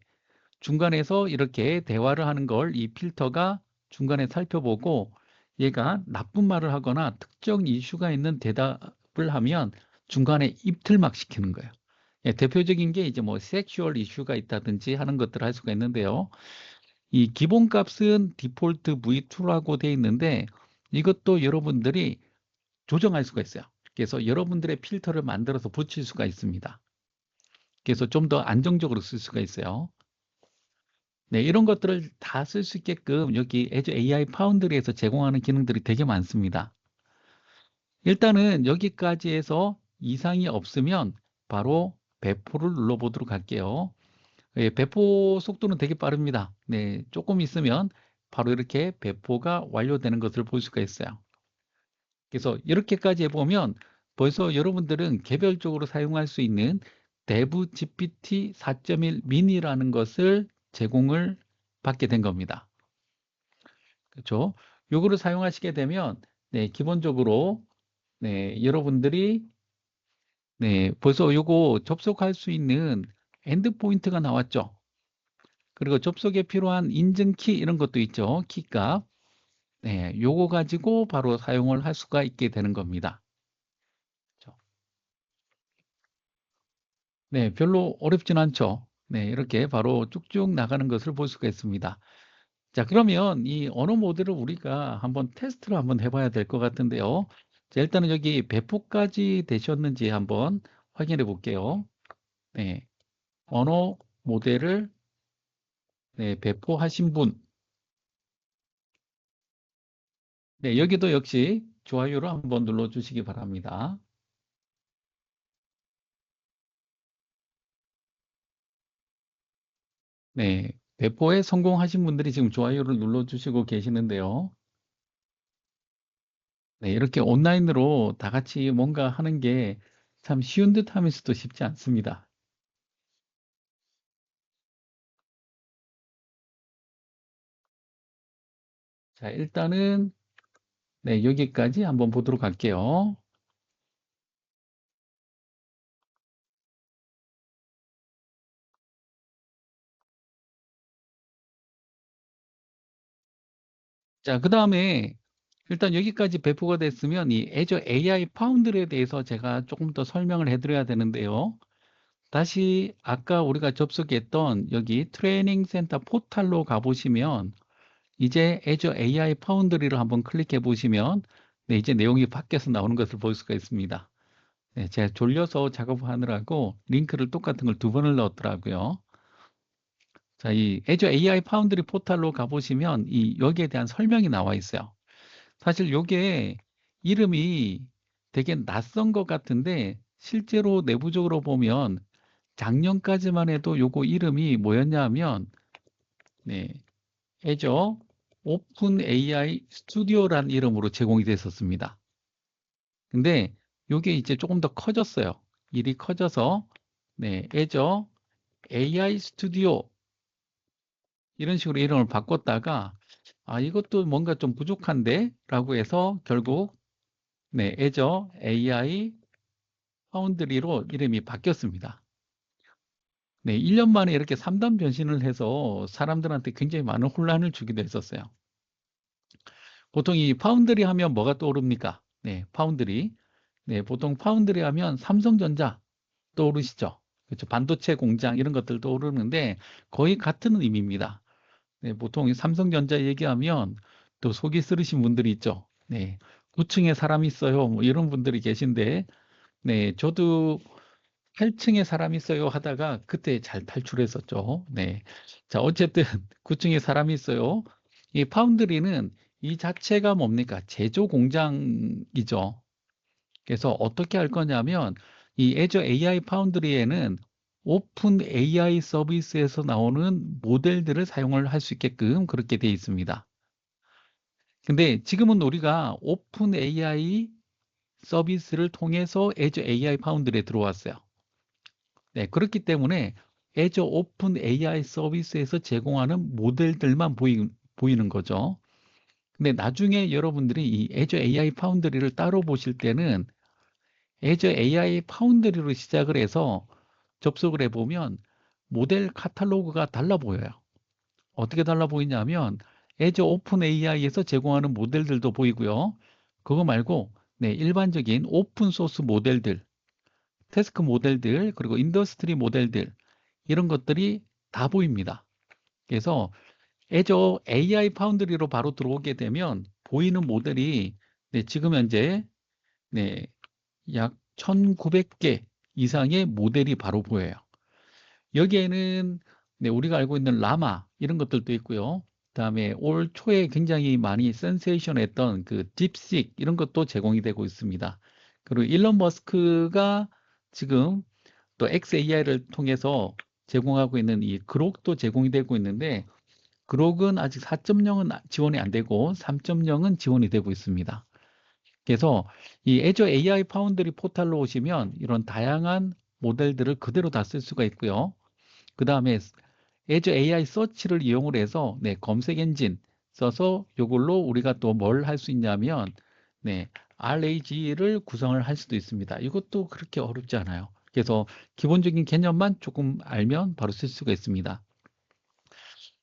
중간에서 이렇게 대화를 하는 걸 이 필터가 중간에 살펴보고 얘가 나쁜 말을 하거나 특정 이슈가 있는 대답을 하면 중간에 입틀막 시키는 거예요. 예, 대표적인 게 이제 뭐 섹슈얼 이슈가 있다든지 하는 것들을 할 수가 있는데요. 이 기본값은 디폴트 V2라고 되어 있는데 이것도 여러분들이 조정할 수가 있어요. 그래서 여러분들의 필터를 만들어서 붙일 수가 있습니다. 그래서 좀 더 안정적으로 쓸 수가 있어요. 네, 이런 것들을 다 쓸 수 있게끔 여기 Azure AI 파운드리에서 제공하는 기능들이 되게 많습니다. 일단은 여기까지 해서 이상이 없으면 바로 배포를 눌러보도록 할게요. 예, 배포 속도는 되게 빠릅니다. 네, 조금 있으면 바로 이렇게 배포가 완료되는 것을 볼 수가 있어요. 그래서 이렇게까지 해보면 벌써 여러분들은 개별적으로 사용할 수 있는 대부 GPT 4.1 미니라는 것을 제공을 받게 된 겁니다. 그렇죠? 요거를 사용하시게 되면 네, 기본적으로 네, 여러분들이 네, 벌써 요거 접속할 수 있는 엔드포인트가 나왔죠. 그리고 접속에 필요한 인증키 이런 것도 있죠. 키값. 네, 요거 가지고 바로 사용을 할 수가 있게 되는 겁니다. 그렇죠? 네, 별로 어렵진 않죠. 네, 이렇게 바로 쭉쭉 나가는 것을 볼 수가 있습니다. 자, 그러면 이 언어 모델을 우리가 한번 테스트를 한번 해봐야 될 것 같은데요. 자, 일단은 여기 배포까지 되셨는지 한번 확인해 볼게요. 네, 언어 모델을 네, 배포하신 분. 네, 여기도 역시 좋아요를 한번 눌러주시기 바랍니다. 네, 배포에 성공하신 분들이 지금 좋아요를 눌러주시고 계시는데요. 네, 이렇게 온라인으로 다 같이 뭔가 하는 게 참 쉬운 듯 하면서도 쉽지 않습니다. 자, 일단은 네, 여기까지 한번 보도록 할게요. 자, 그 다음에 일단 여기까지 배포가 됐으면 이 Azure AI 파운드리에 대해서 제가 조금 더 설명을 해드려야 되는데요. 다시 아까 우리가 접속했던 여기 트레이닝 센터 포탈로 가보시면 이제 Azure AI 파운드리를 한번 클릭해 보시면 네, 이제 내용이 바뀌어서 나오는 것을 볼 수가 있습니다. 네, 제가 졸려서 작업하느라고 링크를 똑같은 걸 두 번을 넣었더라고요. 자, 이 Azure AI 파운드리 포탈로 가보시면 이 여기에 대한 설명이 나와 있어요. 사실 요게 이름이 되게 낯선 것 같은데 실제로 내부적으로 보면 작년까지만 해도 요거 이름이 뭐였냐 하면 네, Azure 오픈 AI 스튜디오라는 이름으로 제공이 됐었습니다. 근데 요게 이제 조금 더 커졌어요. 일이 커져서 네, Azure AI 스튜디오 이런 식으로 이름을 바꿨다가 아, 이것도 뭔가 좀 부족한데? 라고 해서 결국 네, Azure AI 파운드리로 이름이 바뀌었습니다. 네, 1년 만에 이렇게 3단 변신을 해서 사람들한테 굉장히 많은 혼란을 주기도 했었어요. 보통 이 파운드리 하면 뭐가 떠오릅니까? 네, 파운드리. 네, 보통 파운드리 하면 삼성전자 떠오르시죠? 그렇죠. 반도체 공장 이런 것들 떠오르는데 거의 같은 의미입니다. 네, 보통 이 삼성전자 얘기하면 또 속이 쓰리신 분들이 있죠. 네, 9층에 사람이 있어요. 뭐 이런 분들이 계신데, 네, 저도 8층에 사람이 있어요 하다가 그때 잘 탈출했었죠. 네. 자, 어쨌든 9층에 사람이 있어요. 이 파운드리는 이 자체가 뭡니까? 제조 공장이죠. 그래서 어떻게 할 거냐면 이 애저 AI 파운드리에는 오픈 AI 서비스에서 나오는 모델들을 사용을 할 수 있게끔 그렇게 되어 있습니다. 근데 지금은 우리가 오픈 AI 서비스를 통해서 애저 AI 파운드리에 들어왔어요. 네, 그렇기 때문에 애저 오픈 AI 서비스에서 제공하는 모델들만 보이는 거죠. 근데 나중에 여러분들이 이 애저 AI 파운드리를 따로 보실 때는 애저 AI 파운드리로 시작을 해서 접속을 해보면 모델 카탈로그가 달라 보여요. 어떻게 달라 보이냐면 애저 오픈 AI에서 제공하는 모델들도 보이고요. 그거 말고 네, 일반적인 오픈 소스 모델들, 태스크 모델들, 그리고 인더스트리 모델들 이런 것들이 다 보입니다. 그래서 애저 AI 파운드리로 바로 들어오게 되면 보이는 모델이 네, 지금 현재 네, 약 1900개 이상의 모델이 바로 보여요. 여기에는 네, 우리가 알고 있는 라마 이런 것들도 있고요. 그다음에 올 초에 굉장히 많이 센세이션했던 그 딥식 이런 것도 제공이 되고 있습니다. 그리고 일론 머스크가 지금 또 XAI를 통해서 제공하고 있는 이 그록도 제공이 되고 있는데 그록은 아직 4.0은 지원이 안 되고 3.0은 지원이 되고 있습니다. 그래서 이 애저 AI 파운드리 포탈로 오시면 이런 다양한 모델들을 그대로 다 쓸 수가 있고요. 그 다음에 애저 AI 서치를 이용을 해서 네, 검색 엔진 써서 이걸로 우리가 또 뭘 할 수 있냐면 네, RAG를 구성을 할 수도 있습니다. 이것도 그렇게 어렵지 않아요. 그래서 기본적인 개념만 조금 알면 바로 쓸 수가 있습니다.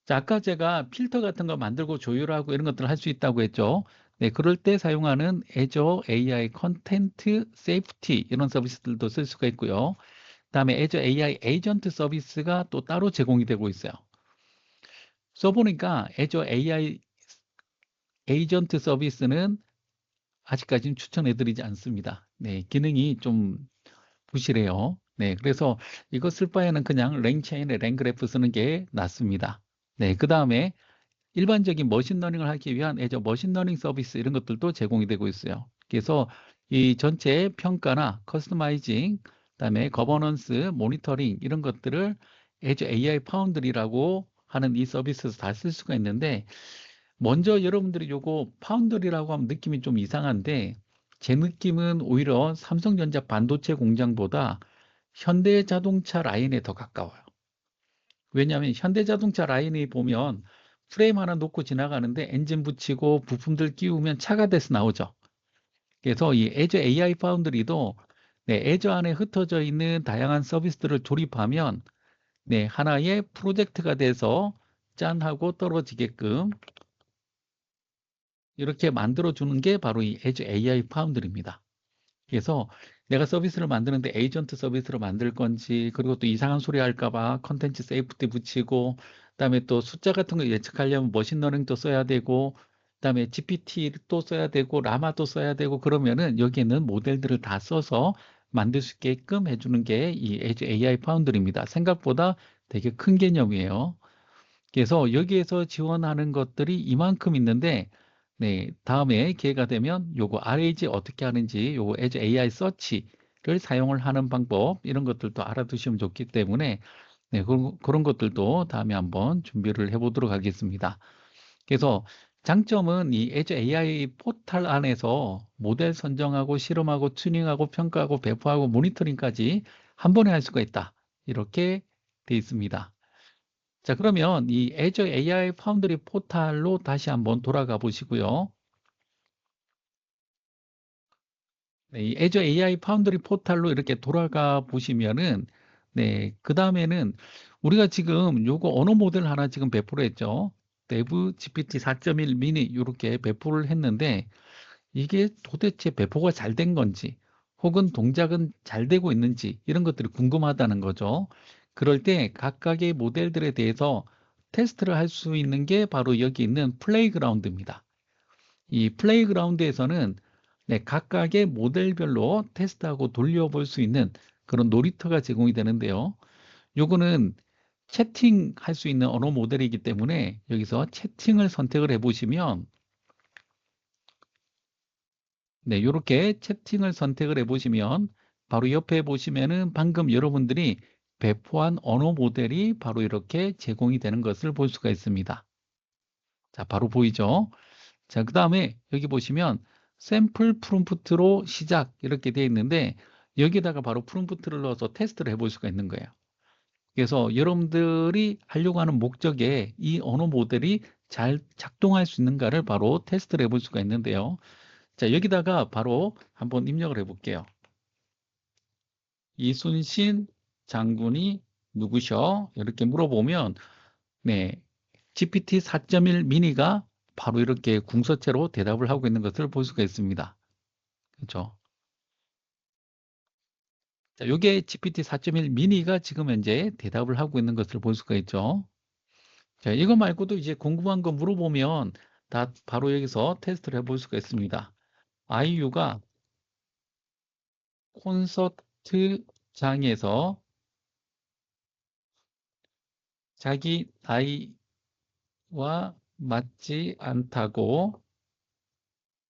자, 아까 제가 필터 같은 거 만들고 조율하고 이런 것들을 할 수 있다고 했죠. 네, 그럴 때 사용하는 Azure AI 컨텐트 세이프티 이런 서비스들도 쓸 수가 있고요. 그다음에 Azure AI 에이전트 서비스가 또 따로 제공이 되고 있어요. 써보니까 Azure AI 에이전트 서비스는 아직까지는 추천해드리지 않습니다. 네, 기능이 좀 부실해요. 네, 그래서 이거 쓸 바에는 그냥 랭체인에 랭그래프 쓰는 게 낫습니다. 네, 그 다음에 일반적인 머신러닝을 하기 위한 애저 머신러닝 서비스 이런 것들도 제공이 되고 있어요. 그래서 이 전체 평가나 커스터마이징, 그다음에 거버넌스, 모니터링 이런 것들을 애저 AI 파운드리라고 하는 이 서비스에서 다 쓸 수가 있는데 먼저 여러분들이 요거 파운드리라고 하면 느낌이 좀 이상한데 제 느낌은 오히려 삼성전자 반도체 공장보다 현대자동차 라인에 더 가까워요. 왜냐하면 현대자동차 라인이 보면 프레임 하나 놓고 지나가는데 엔진 붙이고 부품들 끼우면 차가 돼서 나오죠. 그래서 이 애저 AI 파운드리도 네, 애저 안에 흩어져 있는 다양한 서비스들을 조립하면 네, 하나의 프로젝트가 돼서 짠 하고 떨어지게끔 이렇게 만들어 주는 게 바로 이 애저 AI 파운드리입니다. 그래서 내가 서비스를 만드는데 에이전트 서비스로 만들 건지 그리고 또 이상한 소리 할까 봐 컨텐츠 세이프티 붙이고 그다음에 또 숫자 같은 거 예측하려면 머신러닝도 써야 되고 그다음에 GPT도 써야 되고 라마도 써야 되고 그러면은 여기에는 모델들을 다 써서 만들 수 있게끔 해주는 게 이 AI 파운드리입니다. 생각보다 되게 큰 개념이에요. 그래서 여기에서 지원하는 것들이 이만큼 있는데 네, 다음에 기회가 되면 요거 RAG 어떻게 하는지 요거 Edge AI 서치를 사용을 하는 방법 이런 것들도 알아두시면 좋기 때문에 네, 그런 것들도 다음에 한번 준비를 해보도록 하겠습니다. 그래서 장점은 이 Edge AI 포탈 안에서 모델 선정하고 실험하고 튜닝하고 평가하고 배포하고 모니터링까지 한 번에 할 수가 있다. 이렇게 돼 있습니다. 자, 그러면 이 Azure AI 파운드리 포탈로 다시 한번 돌아가 보시고요. 네, 이 Azure AI 파운드리 포탈로 이렇게 돌아가 보시면은 네, 그 다음에는 우리가 지금 요거 언어 모델 하나 지금 배포를 했죠. 내부 GPT 4.1 미니 이렇게 배포를 했는데 이게 도대체 배포가 잘 된 건지 혹은 동작은 잘 되고 있는지 이런 것들이 궁금하다는 거죠. 그럴 때 각각의 모델들에 대해서 테스트를 할 수 있는 게 바로 여기 있는 플레이그라운드입니다. 이 플레이그라운드에서는 네, 각각의 모델별로 테스트하고 돌려볼 수 있는 그런 놀이터가 제공이 되는데요. 요거는 채팅할 수 있는 언어 모델이기 때문에 여기서 채팅을 선택을 해보시면 네, 이렇게 채팅을 선택을 해보시면 바로 옆에 보시면은 방금 여러분들이 배포한 언어 모델이 바로 이렇게 제공이 되는 것을 볼 수가 있습니다. 자, 바로 보이죠? 자, 그 다음에 여기 보시면 샘플 프롬프트로 시작 이렇게 되어 있는데 여기다가 바로 프롬프트를 넣어서 테스트를 해볼 수가 있는 거예요. 그래서 여러분들이 하려고 하는 목적에 이 언어 모델이 잘 작동할 수 있는가를 바로 테스트를 해볼 수가 있는데요. 자, 여기다가 바로 한번 입력을 해볼게요. 이순신 장군이 누구셔? 이렇게 물어보면 네, GPT 4.1 미니가 바로 이렇게 궁서체로 대답을 하고 있는 것을 볼 수가 있습니다. 그렇죠? 자, 요게 GPT 4.1 미니가 지금 현재 대답을 하고 있는 것을 볼 수가 있죠. 자, 이거 말고도 이제 궁금한 거 물어보면 다 바로 여기서 테스트를 해볼 수가 있습니다. 아이유가 콘서트장에서 자기 나이와 맞지 않다고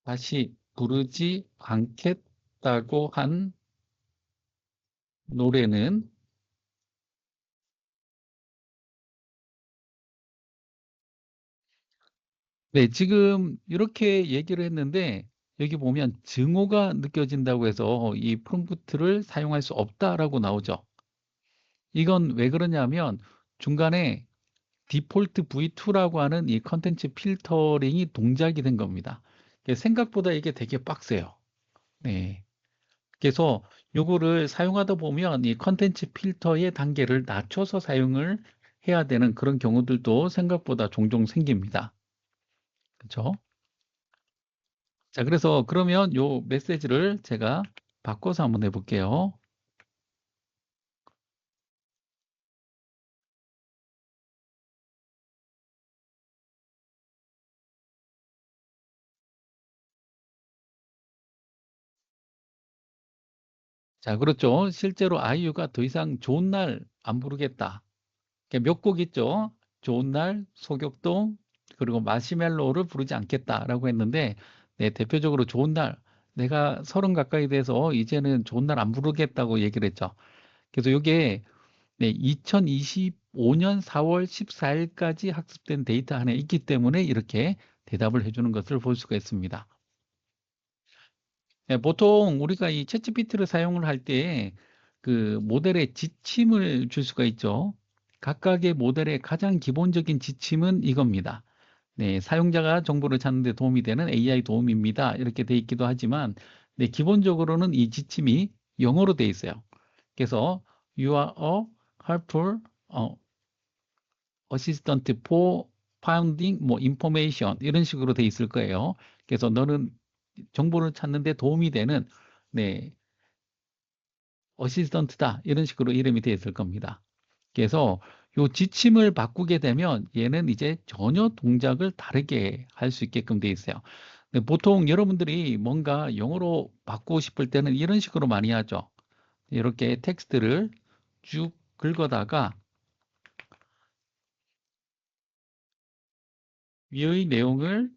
다시 부르지 않겠다고 한 노래는 네, 지금 이렇게 얘기를 했는데 여기 보면 증오가 느껴진다고 해서 이 프롬프트를 사용할 수 없다라고 나오죠. 이건 왜 그러냐면 중간에 디폴트 V2라고 하는 이 컨텐츠 필터링이 동작이 된 겁니다. 생각보다 이게 되게 빡세요. 네. 그래서 요거를 사용하다 보면 이 컨텐츠 필터의 단계를 낮춰서 사용을 해야 되는 그런 경우들도 생각보다 종종 생깁니다. 그렇죠? 자, 그래서 그러면 요 메시지를 제가 바꿔서 한번 해볼게요. 자, 그렇죠. 실제로 아이유가 더 이상 좋은 날 안 부르겠다. 몇 곡 있죠. 좋은 날, 소격동, 그리고 마시멜로우를 부르지 않겠다라고 했는데, 네, 대표적으로 좋은 날, 내가 30 가까이 돼서 이제는 좋은 날 안 부르겠다고 얘기를 했죠. 그래서 이게 네, 2025년 4월 14일까지 학습된 데이터 안에 있기 때문에 이렇게 대답을 해주는 것을 볼 수가 있습니다. 네, 보통 우리가 이 챗GPT를 사용을 할 때 그 모델에 지침을 줄 수가 있죠. 각각의 모델의 가장 기본적인 지침은 이겁니다. 네, 사용자가 정보를 찾는 데 도움이 되는 AI 도움입니다. 이렇게 돼 있기도 하지만 네, 기본적으로는 이 지침이 영어로 돼 있어요. 그래서 You are a helpful assistant for finding 뭐 information 이런 식으로 돼 있을 거예요. 그래서 너는 정보를 찾는 데 도움이 되는 네, 어시스턴트다 이런 식으로 이름이 되어 있을 겁니다. 그래서 요 지침을 바꾸게 되면 얘는 이제 전혀 동작을 다르게 할 수 있게끔 되어 있어요. 근데 보통 여러분들이 뭔가 영어로 바꾸고 싶을 때는 이런 식으로 많이 하죠. 이렇게 텍스트를 쭉 긁어다가 위의 내용을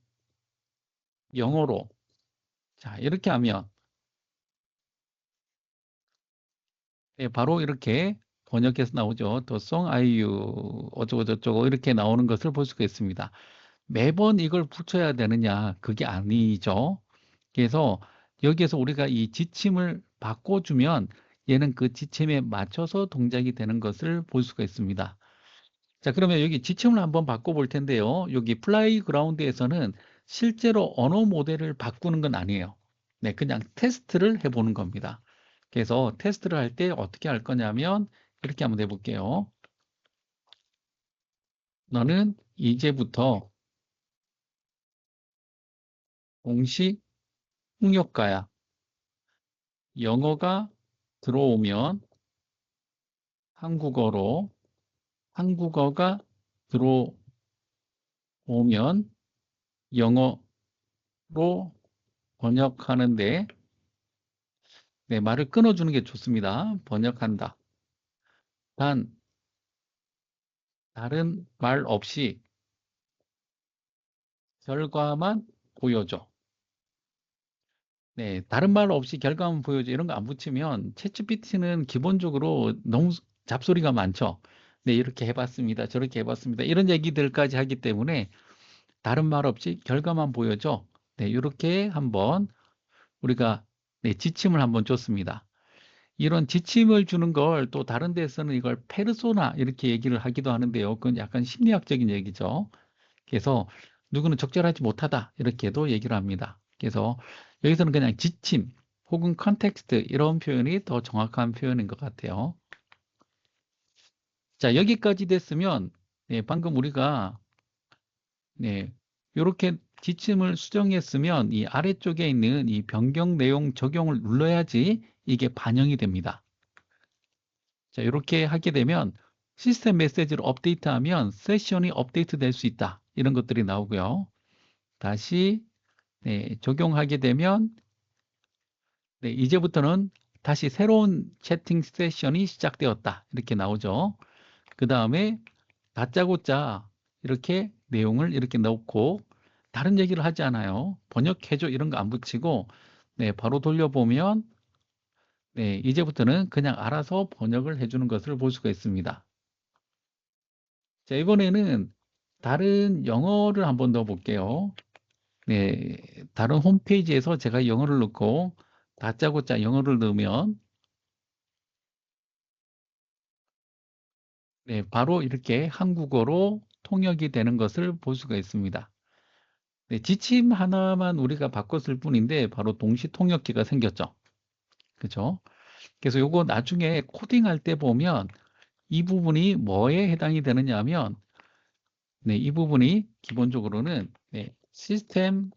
영어로 자 이렇게 하면 네, 바로 이렇게 번역해서 나오죠. 더 송 아이유 어쩌고 저쩌고 이렇게 나오는 것을 볼 수가 있습니다. 매번 이걸 붙여야 되느냐? 그게 아니죠. 그래서 여기에서 우리가 이 지침을 바꿔주면 얘는 그 지침에 맞춰서 동작이 되는 것을 볼 수가 있습니다. 자, 그러면 여기 지침을 한번 바꿔볼 텐데요. 여기 플라이그라운드에서는 실제로 언어 모델을 바꾸는 건 아니에요. 네, 그냥 테스트를 해보는 겁니다. 그래서 테스트를 할 때 어떻게 할 거냐면 이렇게 한번 해볼게요. 너는 이제부터 공식 통역가야. 영어가 들어오면 한국어로, 한국어가 들어오면 영어로 번역하는데 네, 말을 끊어주는 게 좋습니다. 번역한다. 단 다른 말 없이 결과만 보여줘. 네, 다른 말 없이 결과만 보여줘. 이런 거 안 붙이면 챗GPT는 기본적으로 너무 잡소리가 많죠. 네, 이렇게 해봤습니다. 저렇게 해봤습니다. 이런 얘기들까지 하기 때문에 다른 말 없이 결과만 보여줘. 네, 이렇게 한번 우리가 네, 지침을 한번 줬습니다. 이런 지침을 주는 걸 또 다른 데서는 이걸 페르소나 이렇게 얘기를 하기도 하는데요. 그건 약간 심리학적인 얘기죠. 그래서 누구는 적절하지 못하다 이렇게도 얘기를 합니다. 그래서 여기서는 그냥 지침 혹은 컨텍스트 이런 표현이 더 정확한 표현인 것 같아요. 자, 여기까지 됐으면 네, 방금 우리가 네, 이렇게 지침을 수정했으면 이 아래쪽에 있는 이 변경 내용 적용을 눌러야지 이게 반영이 됩니다. 자, 이렇게 하게 되면 시스템 메시지를 업데이트하면 세션이 업데이트 될 수 있다. 이런 것들이 나오고요. 다시 네, 적용하게 되면 네, 이제부터는 다시 새로운 채팅 세션이 시작되었다. 이렇게 나오죠. 그 다음에 다짜고짜 이렇게 내용을 이렇게 넣고 다른 얘기를 하지 않아요. 번역해줘 이런 거 안 붙이고 네, 바로 돌려보면 네, 이제부터는 그냥 알아서 번역을 해주는 것을 볼 수가 있습니다. 자, 이번에는 다른 영어를 한번 넣어 볼게요. 네, 다른 홈페이지에서 제가 영어를 넣고 다짜고짜 영어를 넣으면 네, 바로 이렇게 한국어로 통역이 되는 것을 볼 수가 있습니다. 네, 지침 하나만 우리가 바꿨을 뿐인데 바로 동시 통역기가 생겼죠. 그죠? 그래서 요거 나중에 코딩할 때 보면 이 부분이 뭐에 해당이 되느냐 하면 네, 이 부분이 기본적으로는 네, 시스템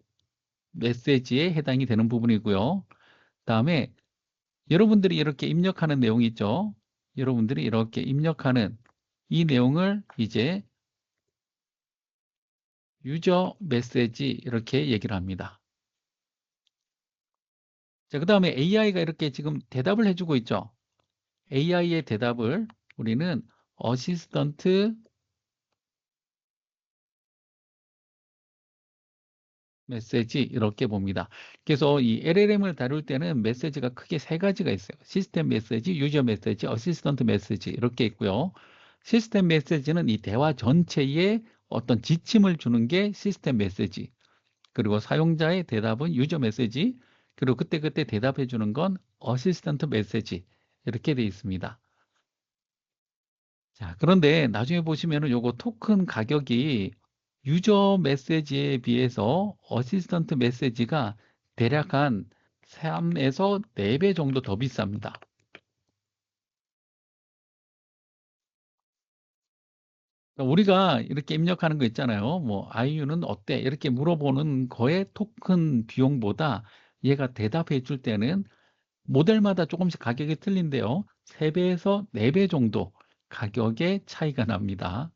메시지에 해당이 되는 부분이고요. 다음에 여러분들이 이렇게 입력하는 내용이 있죠. 여러분들이 이렇게 입력하는 이 내용을 이제 유저 메시지 이렇게 얘기를 합니다. 자, 그 다음에 AI가 이렇게 지금 대답을 해주고 있죠. AI의 대답을 우리는 어시스턴트 메시지 이렇게 봅니다. 그래서 이 LLM을 다룰 때는 메시지가 크게 세 가지가 있어요. 시스템 메시지, 유저 메시지, 어시스턴트 메시지 이렇게 있고요. 시스템 메시지는 이 대화 전체에 어떤 지침을 주는 게 시스템 메시지. 그리고 사용자의 대답은 유저 메시지. 그리고 그때그때 대답해 주는 건 어시스턴트 메시지. 이렇게 되어 있습니다. 자, 그런데 나중에 보시면은 요거 토큰 가격이 유저 메시지에 비해서 어시스턴트 메시지가 대략 한 3에서 4배 정도 더 비쌉니다. 그러니까 우리가 이렇게 입력하는 거 있잖아요. 뭐, 아이유는 어때? 이렇게 물어보는 거에 토큰 비용보다 얘가 대답해 줄 때는 모델마다 조금씩 가격이 틀린데요. 3배에서 4배 정도 가격의 차이가 납니다.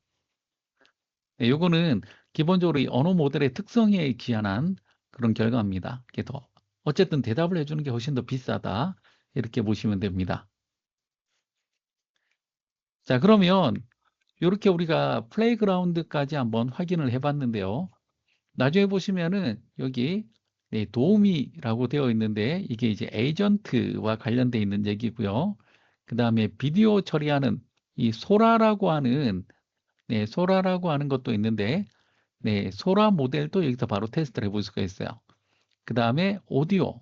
네, 요거는 기본적으로 이 언어 모델의 특성에 기한한 그런 결과입니다. 그래서 어쨌든 대답을 해주는 게 훨씬 더 비싸다. 이렇게 보시면 됩니다. 자, 그러면 이렇게 우리가 플레이그라운드까지 한번 확인을 해봤는데요. 나중에 보시면은 여기 네, 도우미라고 되어 있는데 이게 이제 에이전트와 관련되어 있는 얘기고요. 그 다음에 비디오 처리하는 이 소라라고 하는 네, 소라라고 하는 것도 있는데 네, 소라 모델도 여기서 바로 테스트를 해볼 수가 있어요. 그 다음에 오디오.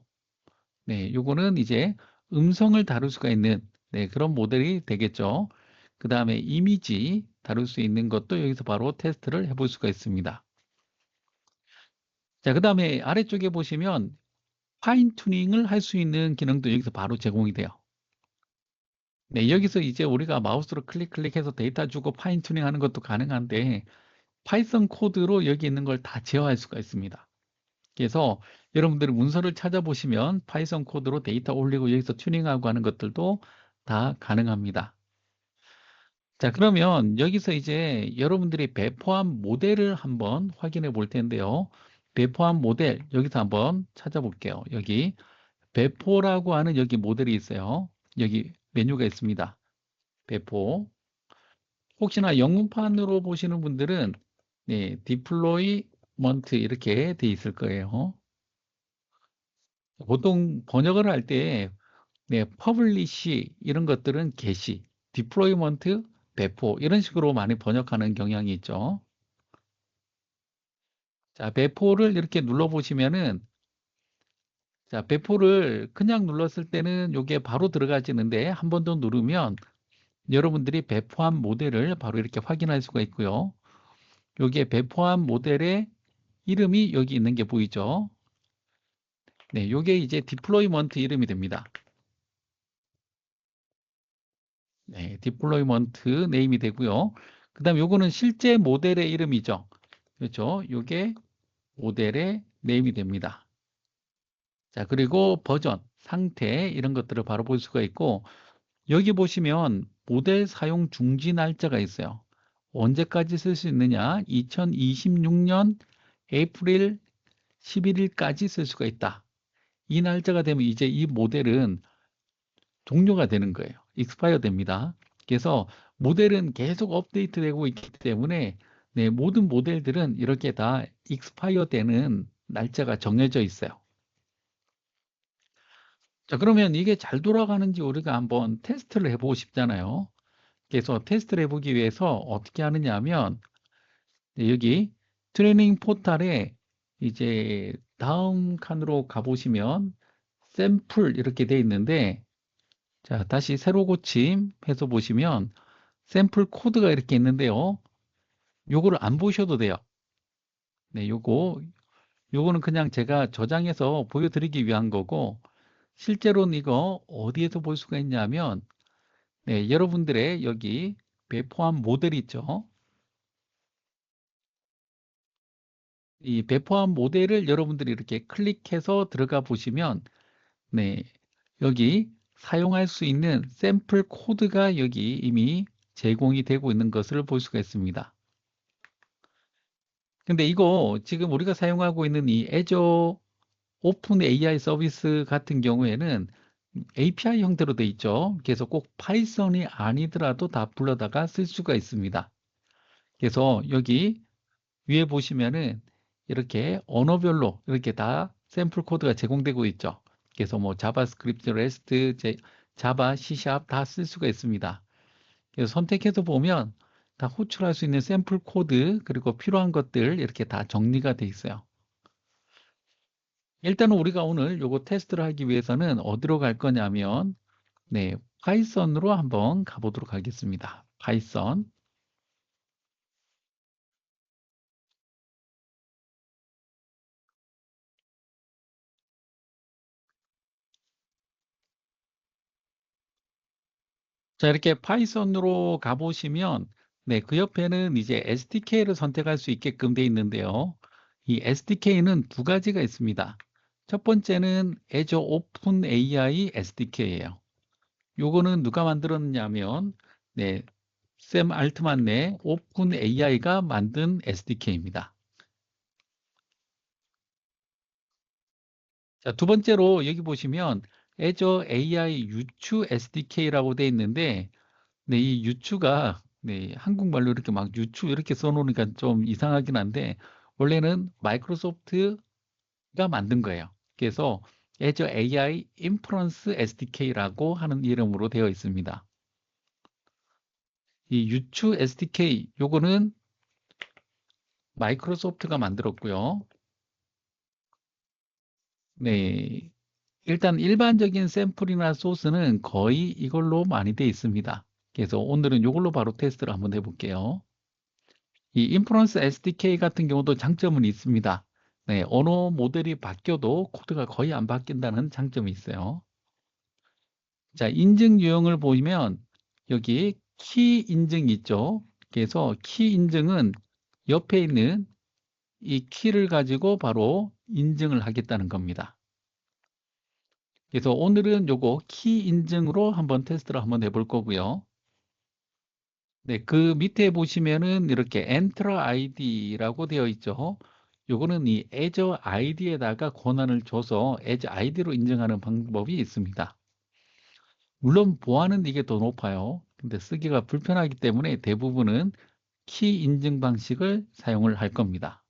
네, 요거는 이제 음성을 다룰 수가 있는 네, 그런 모델이 되겠죠. 그 다음에 이미지 다룰 수 있는 것도 여기서 바로 테스트를 해볼 수가 있습니다. 자, 그 다음에 아래쪽에 보시면 파인 튜닝을 할 수 있는 기능도 여기서 바로 제공이 돼요. 네, 여기서 이제 우리가 마우스로 클릭해서 데이터 주고 파인 튜닝 하는 것도 가능한데 파이썬 코드로 여기 있는 걸 다 제어할 수가 있습니다. 그래서 여러분들이 문서를 찾아보시면 파이썬 코드로 데이터 올리고 여기서 튜닝하고 하는 것들도 다 가능합니다. 자, 그러면 여기서 이제 여러분들이 배포한 모델을 한번 확인해 볼 텐데요. 배포한 모델 여기서 한번 찾아볼게요. 여기 배포라고 하는 여기 모델이 있어요. 여기 메뉴가 있습니다. 배포. 혹시나 영문판으로 보시는 분들은 네, 디플로이먼트 이렇게 돼 있을 거예요. 보통 번역을 할 때 네, 퍼블리시 이런 것들은 게시, 디플로이먼트, 배포 이런 식으로 많이 번역하는 경향이 있죠. 자, 배포를 이렇게 눌러 보시면은 자, 배포를 그냥 눌렀을 때는 이게 바로 들어가지는데 한 번 더 누르면 여러분들이 배포한 모델을 바로 이렇게 확인할 수가 있고요. 여기에 배포한 모델의 이름이 여기 있는 게 보이죠? 네, 요게 이제 디플로이먼트 이름이 됩니다. 네, 디플로이먼트 네임이 되고요. 그 다음 요거는 실제 모델의 이름이죠. 그렇죠? 요게 모델의 네임이 됩니다. 자, 그리고 버전, 상태 이런 것들을 바로 볼 수가 있고 여기 보시면 모델 사용 중지 날짜가 있어요. 언제까지 쓸 수 있느냐? 2026년 에이프릴 11일까지 쓸 수가 있다. 이 날짜가 되면 이제 이 모델은 종료가 되는 거예요. 익스파이어 됩니다. 그래서 모델은 계속 업데이트되고 있기 때문에 네, 모든 모델들은 이렇게 다 익스파이어 되는 날짜가 정해져 있어요. 자, 그러면 이게 잘 돌아가는지 우리가 한번 테스트를 해보고 싶잖아요. 그래서 테스트를 해보기 위해서 어떻게 하느냐 하면 네, 여기 트레이닝 포탈에 이제 다음 칸으로 가보시면 샘플 이렇게 돼 있는데 자, 다시 새로 고침해서 보시면 샘플 코드가 이렇게 있는데요. 요거를 안 보셔도 돼요. 네, 요거는 그냥 제가 저장해서 보여드리기 위한 거고 실제로는 이거 어디에서 볼 수가 있냐면 네, 여러분들의 여기 배포한 모델 있죠. 이 배포한 모델을 여러분들이 이렇게 클릭해서 들어가 보시면 네, 여기 사용할 수 있는 샘플 코드가 여기 이미 제공이 되고 있는 것을 볼 수가 있습니다. 근데 이거 지금 우리가 사용하고 있는 이 애저 오픈 AI 서비스 같은 경우에는 API 형태로 돼 있죠. 그래서 꼭 파이썬이 아니더라도 다 불러다가 쓸 수가 있습니다. 그래서 여기 위에 보시면은 이렇게 언어별로 이렇게 다 샘플 코드가 제공되고 있죠. 그래서 뭐 자바스크립트, 레스트, 자바, C샵 다 쓸 수가 있습니다. 그래서 선택해서 보면 다 호출할 수 있는 샘플 코드 그리고 필요한 것들 이렇게 다 정리가 돼 있어요. 일단은 우리가 오늘 요거 테스트를 하기 위해서는 어디로 갈 거냐면 네, 파이썬으로 한번 가보도록 하겠습니다. 파이썬. 자, 이렇게 파이썬으로 가보시면 네, 그 옆에는 이제 SDK를 선택할 수 있게끔 돼 있는데요. 이 SDK는 두 가지가 있습니다. 첫 번째는 Azure Open AI SDK예요. 요거는 누가 만들었냐면 네, 샘 알트만 내 오픈 AI가 만든 SDK입니다. 자, 두 번째로 여기 보시면 Azure AI 유추 SDK라고 돼 있는데 네, 이 유추가 네, 한국말로 이렇게 막 유추 이렇게 써놓으니까 좀 이상하긴 한데 원래는 마이크로소프트가 만든 거예요. 그래서 Azure AI Inference SDK라고 하는 이름으로 되어 있습니다. 이 유추 SDK 요거는 마이크로소프트가 만들었고요. 네, 일단 일반적인 샘플이나 소스는 거의 이걸로 많이 돼 있습니다. 그래서 오늘은 이걸로 바로 테스트를 한번 해볼게요. 이 인프런스 SDK 같은 경우도 장점은 있습니다. 네, 언어 모델이 바뀌어도 코드가 거의 안 바뀐다는 장점이 있어요. 자, 인증 유형을 보면 여기 키 인증 있죠. 그래서 키 인증은 옆에 있는 이 키를 가지고 바로 인증을 하겠다는 겁니다. 그래서 오늘은 요거 키 인증으로 한번 테스트를 한번 해볼 거고요. 네, 그 밑에 보시면은 이렇게 Enter ID라고 되어 있죠. 요거는 이 Azure ID에다가 권한을 줘서 Azure ID로 인증하는 방법이 있습니다. 물론 보안은 이게 더 높아요. 근데 쓰기가 불편하기 때문에 대부분은 키 인증 방식을 사용을 할 겁니다.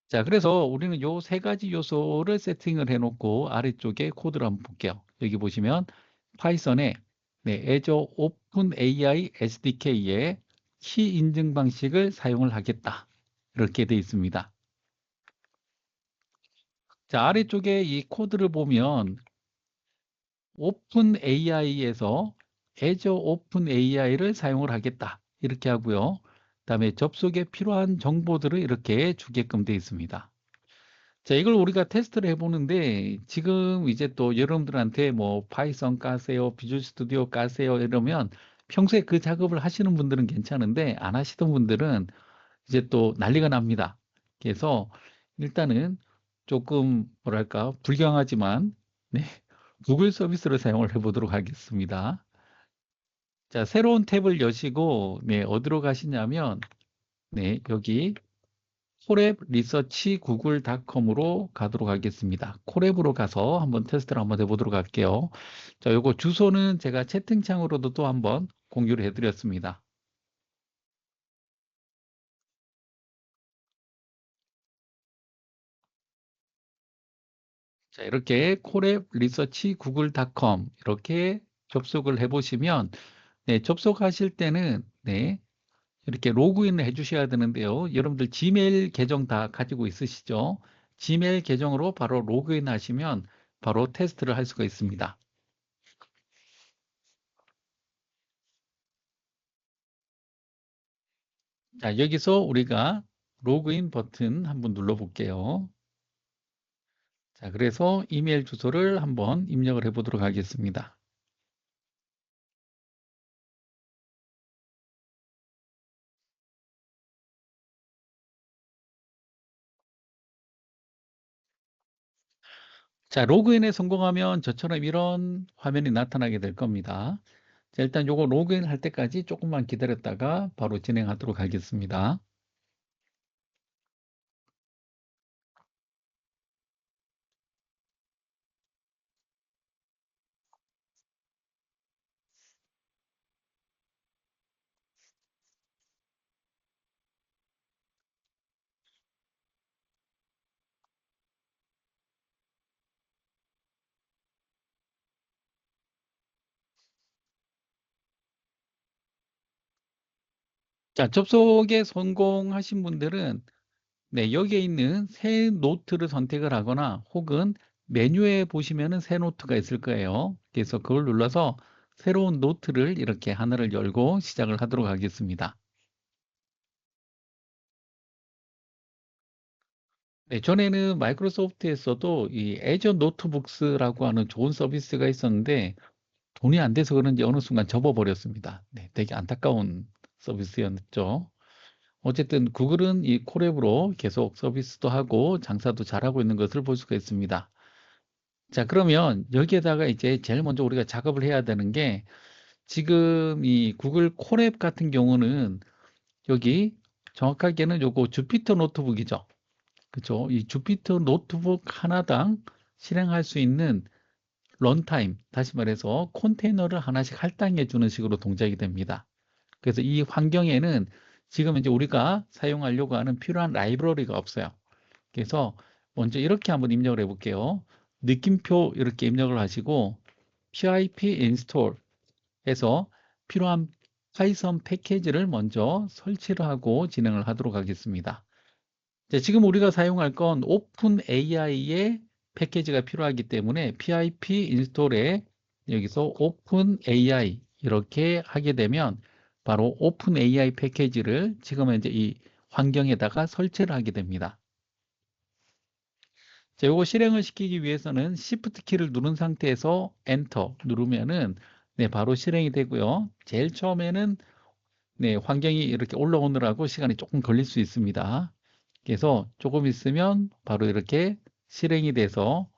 자, 그래서 우리는 요 세 가지 요소를 세팅을 해놓고 아래쪽에 코드를 한번 볼게요. 여기 보시면 파이썬에 Azure OpenAI SDK에 키 인증 방식을 사용을 하겠다. 이렇게 되어 있습니다. 자, 아래쪽에 이 코드를 보면 OpenAI에서 Azure OpenAI를 사용을 하겠다. 이렇게 하고요. 그다음에 접속에 필요한 정보들을 이렇게 주게끔 되어 있습니다. 자, 이걸 우리가 테스트를 해보는데 지금 이제 또 여러분들한테 뭐 파이썬 까세요, 비주얼 스튜디오 까세요 이러면 평소에 그 작업을 하시는 분들은 괜찮은데 안 하시던 분들은 이제 또 난리가 납니다. 그래서 일단은 조금 뭐랄까 불경하지만 네, 구글 서비스를 사용을 해보도록 하겠습니다. 자, 새로운 탭을 여시고 네, 어디로 가시냐면 네, 여기 콜앱 리서치 구글닷컴으로 가도록 하겠습니다. 콜앱으로 가서 한번 테스트를 한번 해보도록 할게요. 자, 요거 주소는 제가 채팅창으로도 또 한번 공유를 해드렸습니다. 자, 이렇게 콜앱 리서치 구글닷컴 이렇게 접속을 해보시면 네, 접속하실 때는 네, 이렇게 로그인을 해주셔야 되는데요. 여러분들 지메일 계정 다 가지고 있으시죠? 지메일 계정으로 바로 로그인 하시면 바로 테스트를 할 수가 있습니다. 자, 여기서 우리가 로그인 버튼 한번 눌러 볼게요. 자, 그래서 이메일 주소를 한번 입력을 해 보도록 하겠습니다. 자, 로그인에 성공하면 저처럼 이런 화면이 나타나게 될 겁니다. 자, 일단 요거 로그인 할 때까지 조금만 기다렸다가 바로 진행하도록 하겠습니다. 자, 접속에 성공하신 분들은 네, 여기에 있는 새 노트를 선택을 하거나 혹은 메뉴에 보시면은 새 노트가 있을 거예요. 그래서 그걸 눌러서 새로운 노트를 이렇게 하나를 열고 시작을 하도록 하겠습니다. 네, 전에는 마이크로소프트에서도 이 애저 노트북스라고 하는 좋은 서비스가 있었는데 돈이 안 돼서 그런지 어느 순간 접어버렸습니다. 네, 되게 안타까운 서비스였죠. 어쨌든 구글은 이 콜앱으로 계속 서비스도 하고 장사도 잘하고 있는 것을 볼 수가 있습니다. 자, 그러면 여기에다가 이제 제일 먼저 우리가 작업을 해야 되는 게 지금 이 구글 콜앱 같은 경우는 여기 정확하게는 요거 주피터 노트북이죠. 그죠? 이 주피터 노트북 하나당 실행할 수 있는 런타임, 다시 말해서 컨테이너를 하나씩 할당해 주는 식으로 동작이 됩니다. 그래서 이 환경에는 지금 이제 우리가 사용하려고 하는 필요한 라이브러리가 없어요. 그래서 먼저 이렇게 한번 입력을 해 볼게요. 느낌표 이렇게 입력을 하시고 pip install 해서 필요한 파이썬 패키지를 먼저 설치를 하고 진행을 하도록 하겠습니다. 자, 지금 우리가 사용할 건 오픈 AI의 패키지가 필요하기 때문에 pip install에 여기서 오픈 AI 이렇게 하게 되면 바로 오픈 AI 패키지를 지금 이제 이 환경에다가 설치를 하게 됩니다. 자, 요거 실행을 시키기 위해서는 Shift 키를 누른 상태에서 엔터 누르면은 네, 바로 실행이 되고요. 제일 처음에는 네, 환경이 이렇게 올라오느라고 시간이 조금 걸릴 수 있습니다. 그래서 조금 있으면 바로 이렇게 실행이 돼서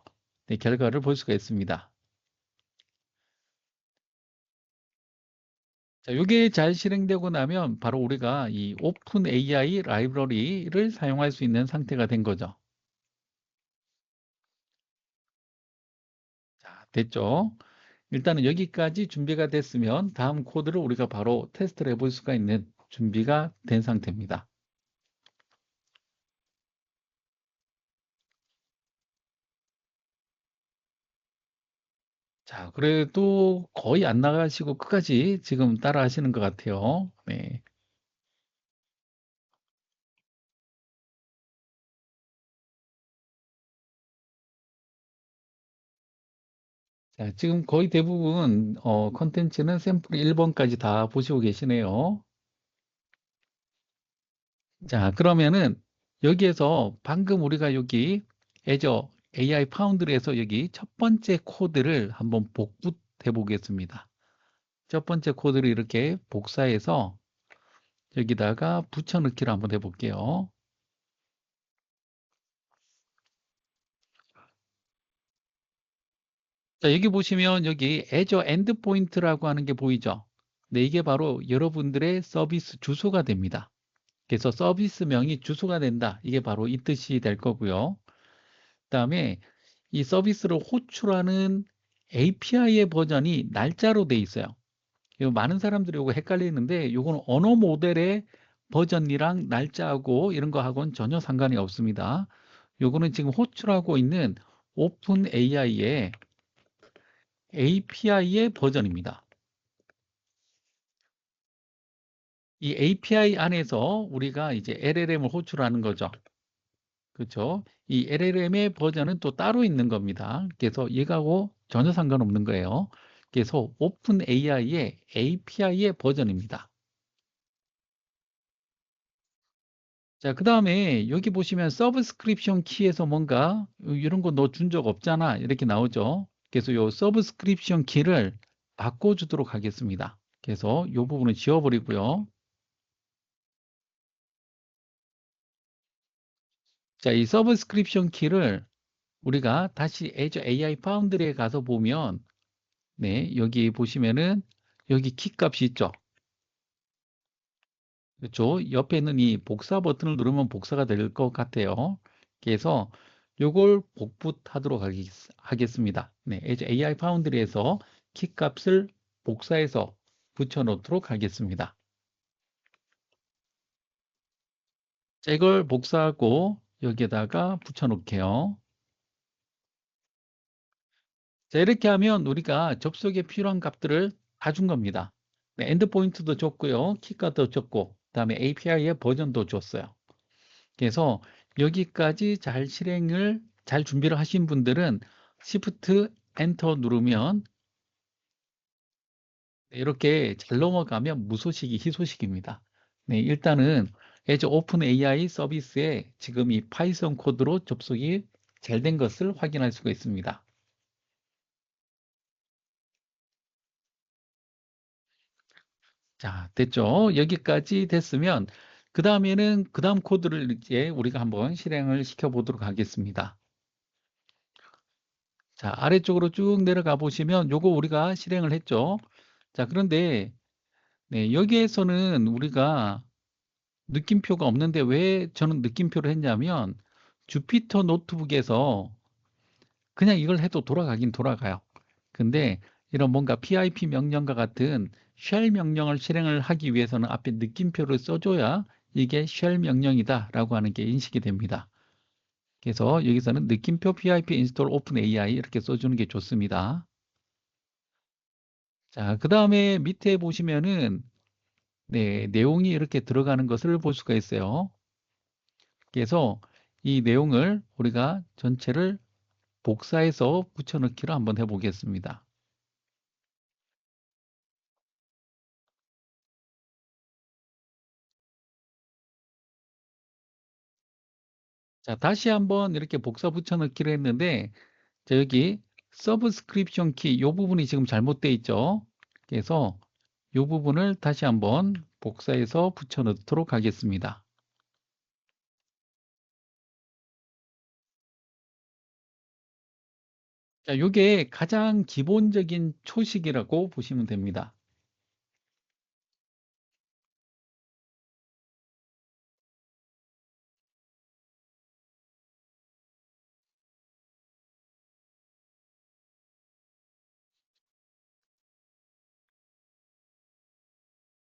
네, 결과를 볼 수가 있습니다. 자, 이게 잘 실행되고 나면 바로 우리가 이 오픈 AI 라이브러리를 사용할 수 있는 상태가 된 거죠. 자, 됐죠? 일단은 여기까지 준비가 됐으면 다음 코드를 우리가 바로 테스트를 해볼 수가 있는 준비가 된 상태입니다. 자, 그래도 거의 안 나가시고 끝까지 지금 따라 하시는 것 같아요. 네. 자, 지금 거의 대부분 컨텐츠는 샘플 1번까지 다 보시고 계시네요. 자, 그러면은 여기에서 방금 우리가 여기 애저 AI 파운드리에서 여기 첫 번째 코드를 한번 복붙해 보겠습니다. 첫 번째 코드를 이렇게 복사해서 여기다가 붙여넣기를 한번 해볼게요. 자, 여기 보시면 여기 애저 엔드포인트라고 하는 게 보이죠? 네, 이게 바로 여러분들의 서비스 주소가 됩니다. 그래서 서비스명이 주소가 된다. 이게 바로 이 뜻이 될 거고요. 그다음에 이 서비스를 호출하는 API의 버전이 날짜로 돼 있어요. 이거 많은 사람들이 이거 헷갈리는데 이거는 언어 모델의 버전이랑 날짜하고 이런 거하고는 전혀 상관이 없습니다. 요거는 지금 호출하고 있는 오픈 AI의 API의 버전입니다. 이 API 안에서 우리가 이제 LLM을 호출하는 거죠. 그렇죠? 이 LLM의 버전은 또 따로 있는 겁니다. 그래서 얘하고 전혀 상관없는 거예요. 그래서 오픈 AI의 API의 버전입니다. 자, 그 다음에 여기 보시면 서브스크립션 키에서 뭔가 이런 거 너 준 적 없잖아. 이렇게 나오죠. 그래서 요 서브스크립션 키를 바꿔주도록 하겠습니다. 그래서 이 부분은 지워버리고요. 자, 이 서브스크립션 키를 우리가 다시 Azure AI 파운드리에 가서 보면 네, 여기 보시면은 여기 키 값이 있죠. 그렇죠? 옆에 있는 이 복사 버튼을 누르면 복사가 될 것 같아요. 그래서 요걸 복붙하도록 하겠습니다. 네, AI 파운드리에서 키 값을 복사해서 붙여 놓도록 하겠습니다. 자, 이걸 복사하고 여기에다가 붙여 놓을게요. 자, 이렇게 하면 우리가 접속에 필요한 값들을 다 준 겁니다. 네, 엔드포인트도 줬고요. 키값도 줬고, 그다음에 API의 버전도 줬어요. 그래서 여기까지 잘 실행을 잘 준비를 하신 분들은 Shift 엔터 누르면 이렇게 잘 넘어가면 무소식이 희소식입니다. 네, 일단은 Azure 오픈 AI 서비스에 지금 이 파이썬 코드로 접속이 잘 된 것을 확인할 수가 있습니다. 자, 됐죠? 여기까지 됐으면 그 다음에는 그 다음 코드를 이제 우리가 한번 실행을 시켜 보도록 하겠습니다. 자, 아래쪽으로 쭉 내려가 보시면 요거 우리가 실행을 했죠. 자, 그런데 네, 여기에서는 우리가 느낌표가 없는데 왜 저는 느낌표를 했냐면 주피터 노트북에서 그냥 이걸 해도 돌아가긴 돌아가요. 근데 이런 뭔가 PIP 명령과 같은 쉘 명령을 실행을 하기 위해서는 앞에 느낌표를 써줘야 이게 쉘 명령이다라고 하는 게 인식이 됩니다. 그래서 여기서는 느낌표 PIP 인스톨 오픈 AI 이렇게 써주는 게 좋습니다. 자, 그 다음에 밑에 보시면은 네, 내용이 이렇게 들어가는 것을 볼 수가 있어요. 그래서 이 내용을 우리가 전체를 복사해서 붙여넣기를 한번 해보겠습니다. 자, 다시 한번 이렇게 복사 붙여넣기를 했는데 자, 여기 서브스크립션 키 이 부분이 지금 잘못되어 있죠. 그래서 이 부분을 다시 한번 복사해서 붙여넣도록 하겠습니다. 자, 이게 가장 기본적인 초식이라고 보시면 됩니다.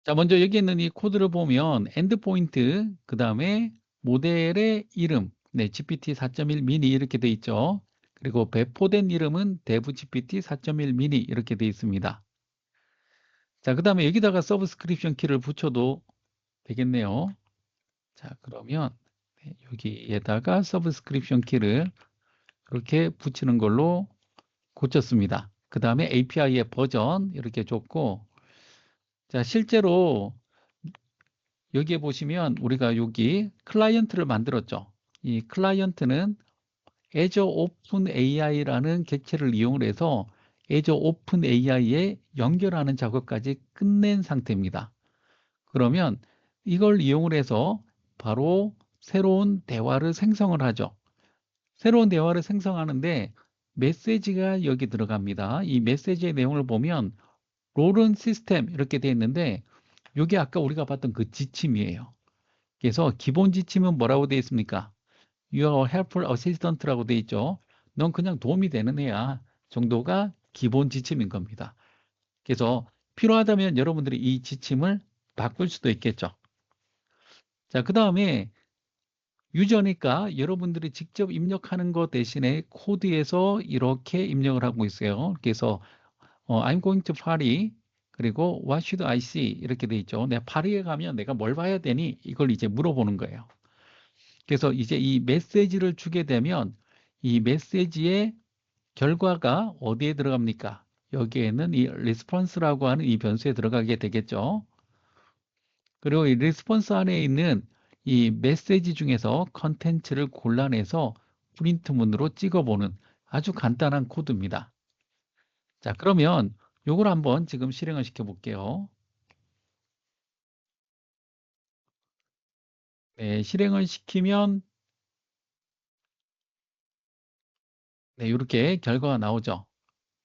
자, 먼저 여기 있는 이 코드를 보면 엔드포인트, 그 다음에 모델의 이름, 네, GPT 4.1 미니 이렇게 돼 있죠. 그리고 배포된 이름은 대부 GPT 4.1 미니 이렇게 돼 있습니다. 자, 그 다음에 여기다가 서브스크립션 키를 붙여도 되겠네요. 자, 그러면 네, 여기에다가 서브스크립션 키를 이렇게 붙이는 걸로 고쳤습니다. 그 다음에 API의 버전 이렇게 줬고, 자, 실제로 여기에 보시면 우리가 여기 클라이언트를 만들었죠. 이 클라이언트는 Azure Open AI라는 객체를 이용을 해서 Azure Open AI에 연결하는 작업까지 끝낸 상태입니다. 그러면 이걸 이용을 해서 바로 새로운 대화를 생성을 하죠. 새로운 대화를 생성하는데 메시지가 여기 들어갑니다. 이 메시지의 내용을 보면 롤은 시스템 이렇게 되어 있는데 이게 아까 우리가 봤던 그 지침이에요. 그래서 기본 지침은 뭐라고 되어 있습니까? Your helpful assistant라고 되어 있죠. 넌 그냥 도움이 되는 애야 정도가 기본 지침인 겁니다. 그래서 필요하다면 여러분들이 이 지침을 바꿀 수도 있겠죠. 자, 그 다음에 유저니까 여러분들이 직접 입력하는 것 대신에 코드에서 이렇게 입력을 하고 있어요. 그래서 I'm going to party 그리고 what should I see 이렇게 돼 있죠. 내가 파리에 가면 내가 뭘 봐야 되니? 이걸 이제 물어보는 거예요. 그래서 이제 이 메시지를 주게 되면 이 메시지의 결과가 어디에 들어갑니까? 여기에는 이 response라고 하는 이 변수에 들어가게 되겠죠. 그리고 이 response 안에 있는 이 메시지 중에서 컨텐츠를 골라내서 프린트문으로 찍어보는 아주 간단한 코드입니다. 자, 그러면 요걸 한번 지금 실행을 시켜 볼게요. 네, 실행을 시키면 네, 이렇게 결과가 나오죠.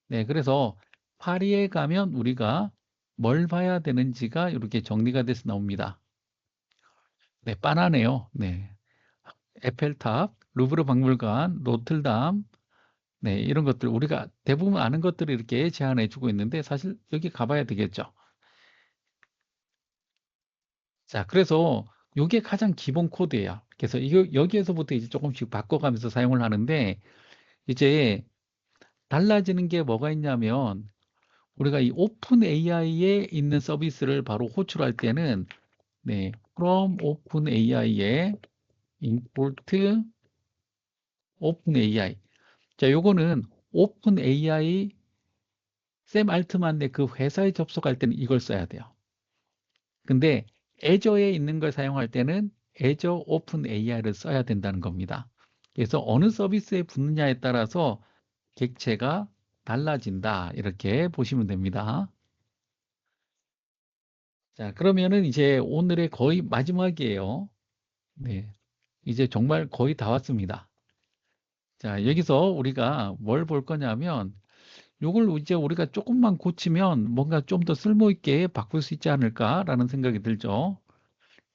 네, 그래서 파리에 가면 우리가 뭘 봐야 되는지가 이렇게 정리가 돼서 나옵니다. 네, 빤하네요. 네, 에펠탑, 루브르 박물관, 노틀담, 네, 이런 것들 우리가 대부분 아는 것들을 이렇게 제안해 주고 있는데 사실 여기 가봐야 되겠죠. 자, 그래서 이게 가장 기본 코드예요. 그래서 이거 여기에서부터 이제 조금씩 바꿔가면서 사용을 하는데 이제 달라지는 게 뭐가 있냐면 우리가 이 오픈 AI에 있는 서비스를 바로 호출할 때는 네, from 오픈 AI에 import 오픈 AI. 자, 요거는 오픈 AI 샘 알트만의 그 회사에 접속할 때는 이걸 써야 돼요. 근데 애저에 있는 걸 사용할 때는 애저 오픈 AI를 써야 된다는 겁니다. 그래서 어느 서비스에 붙느냐에 따라서 객체가 달라진다. 이렇게 보시면 됩니다. 자, 그러면은 이제 오늘의 거의 마지막이에요. 네. 이제 정말 거의 다 왔습니다. 자, 여기서 우리가 뭘 볼 거냐면 요걸 이제 우리가 조금만 고치면 뭔가 좀 더 쓸모 있게 바꿀 수 있지 않을까라는 생각이 들죠.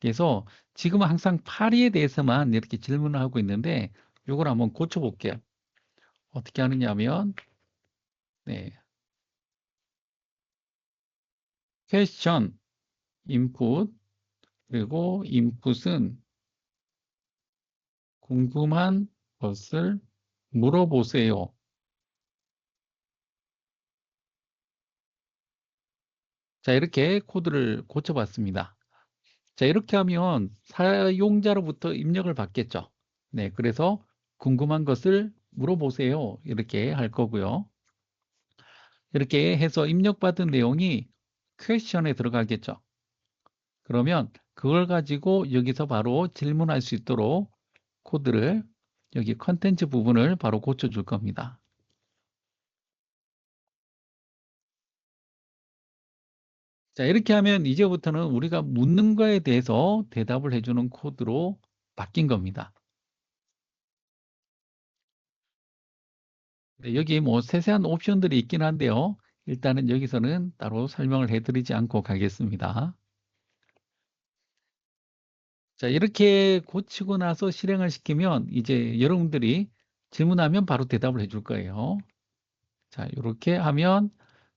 그래서 지금은 항상 파리에 대해서만 이렇게 질문을 하고 있는데 요걸 한번 고쳐 볼게요. 어떻게 하느냐면 네. 퀘스천 인풋 그리고 인풋은 궁금한 것을 물어보세요. 자, 이렇게 코드를 고쳐봤습니다. 자, 이렇게 하면 사용자로부터 입력을 받겠죠. 네, 그래서 궁금한 것을 물어보세요. 이렇게 할 거고요. 이렇게 해서 입력받은 내용이 퀘스천에 들어가겠죠. 그러면 그걸 가지고 여기서 바로 질문할 수 있도록 코드를 여기 컨텐츠 부분을 바로 고쳐줄 겁니다. 자, 이렇게 하면 이제부터는 우리가 묻는 거에 대해서 대답을 해주는 코드로 바뀐 겁니다. 네, 여기 뭐 세세한 옵션들이 있긴 한데요. 일단은 여기서는 따로 설명을 해드리지 않고 가겠습니다. 자, 이렇게 고치고 나서 실행을 시키면 이제 여러분들이 질문하면 바로 대답을 해줄 거예요. 자, 이렇게 하면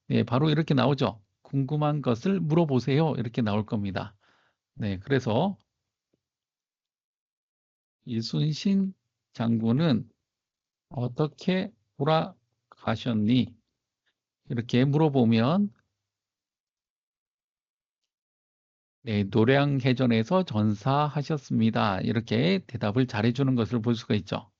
네, 바로 이렇게 나오죠. 궁금한 것을 물어보세요. 이렇게 나올 겁니다. 네, 그래서 이순신 장군은 어떻게 돌아가셨니? 이렇게 물어보면 네, 노량해전에서 전사하셨습니다. 이렇게 대답을 잘해주는 것을 볼 수가 있죠.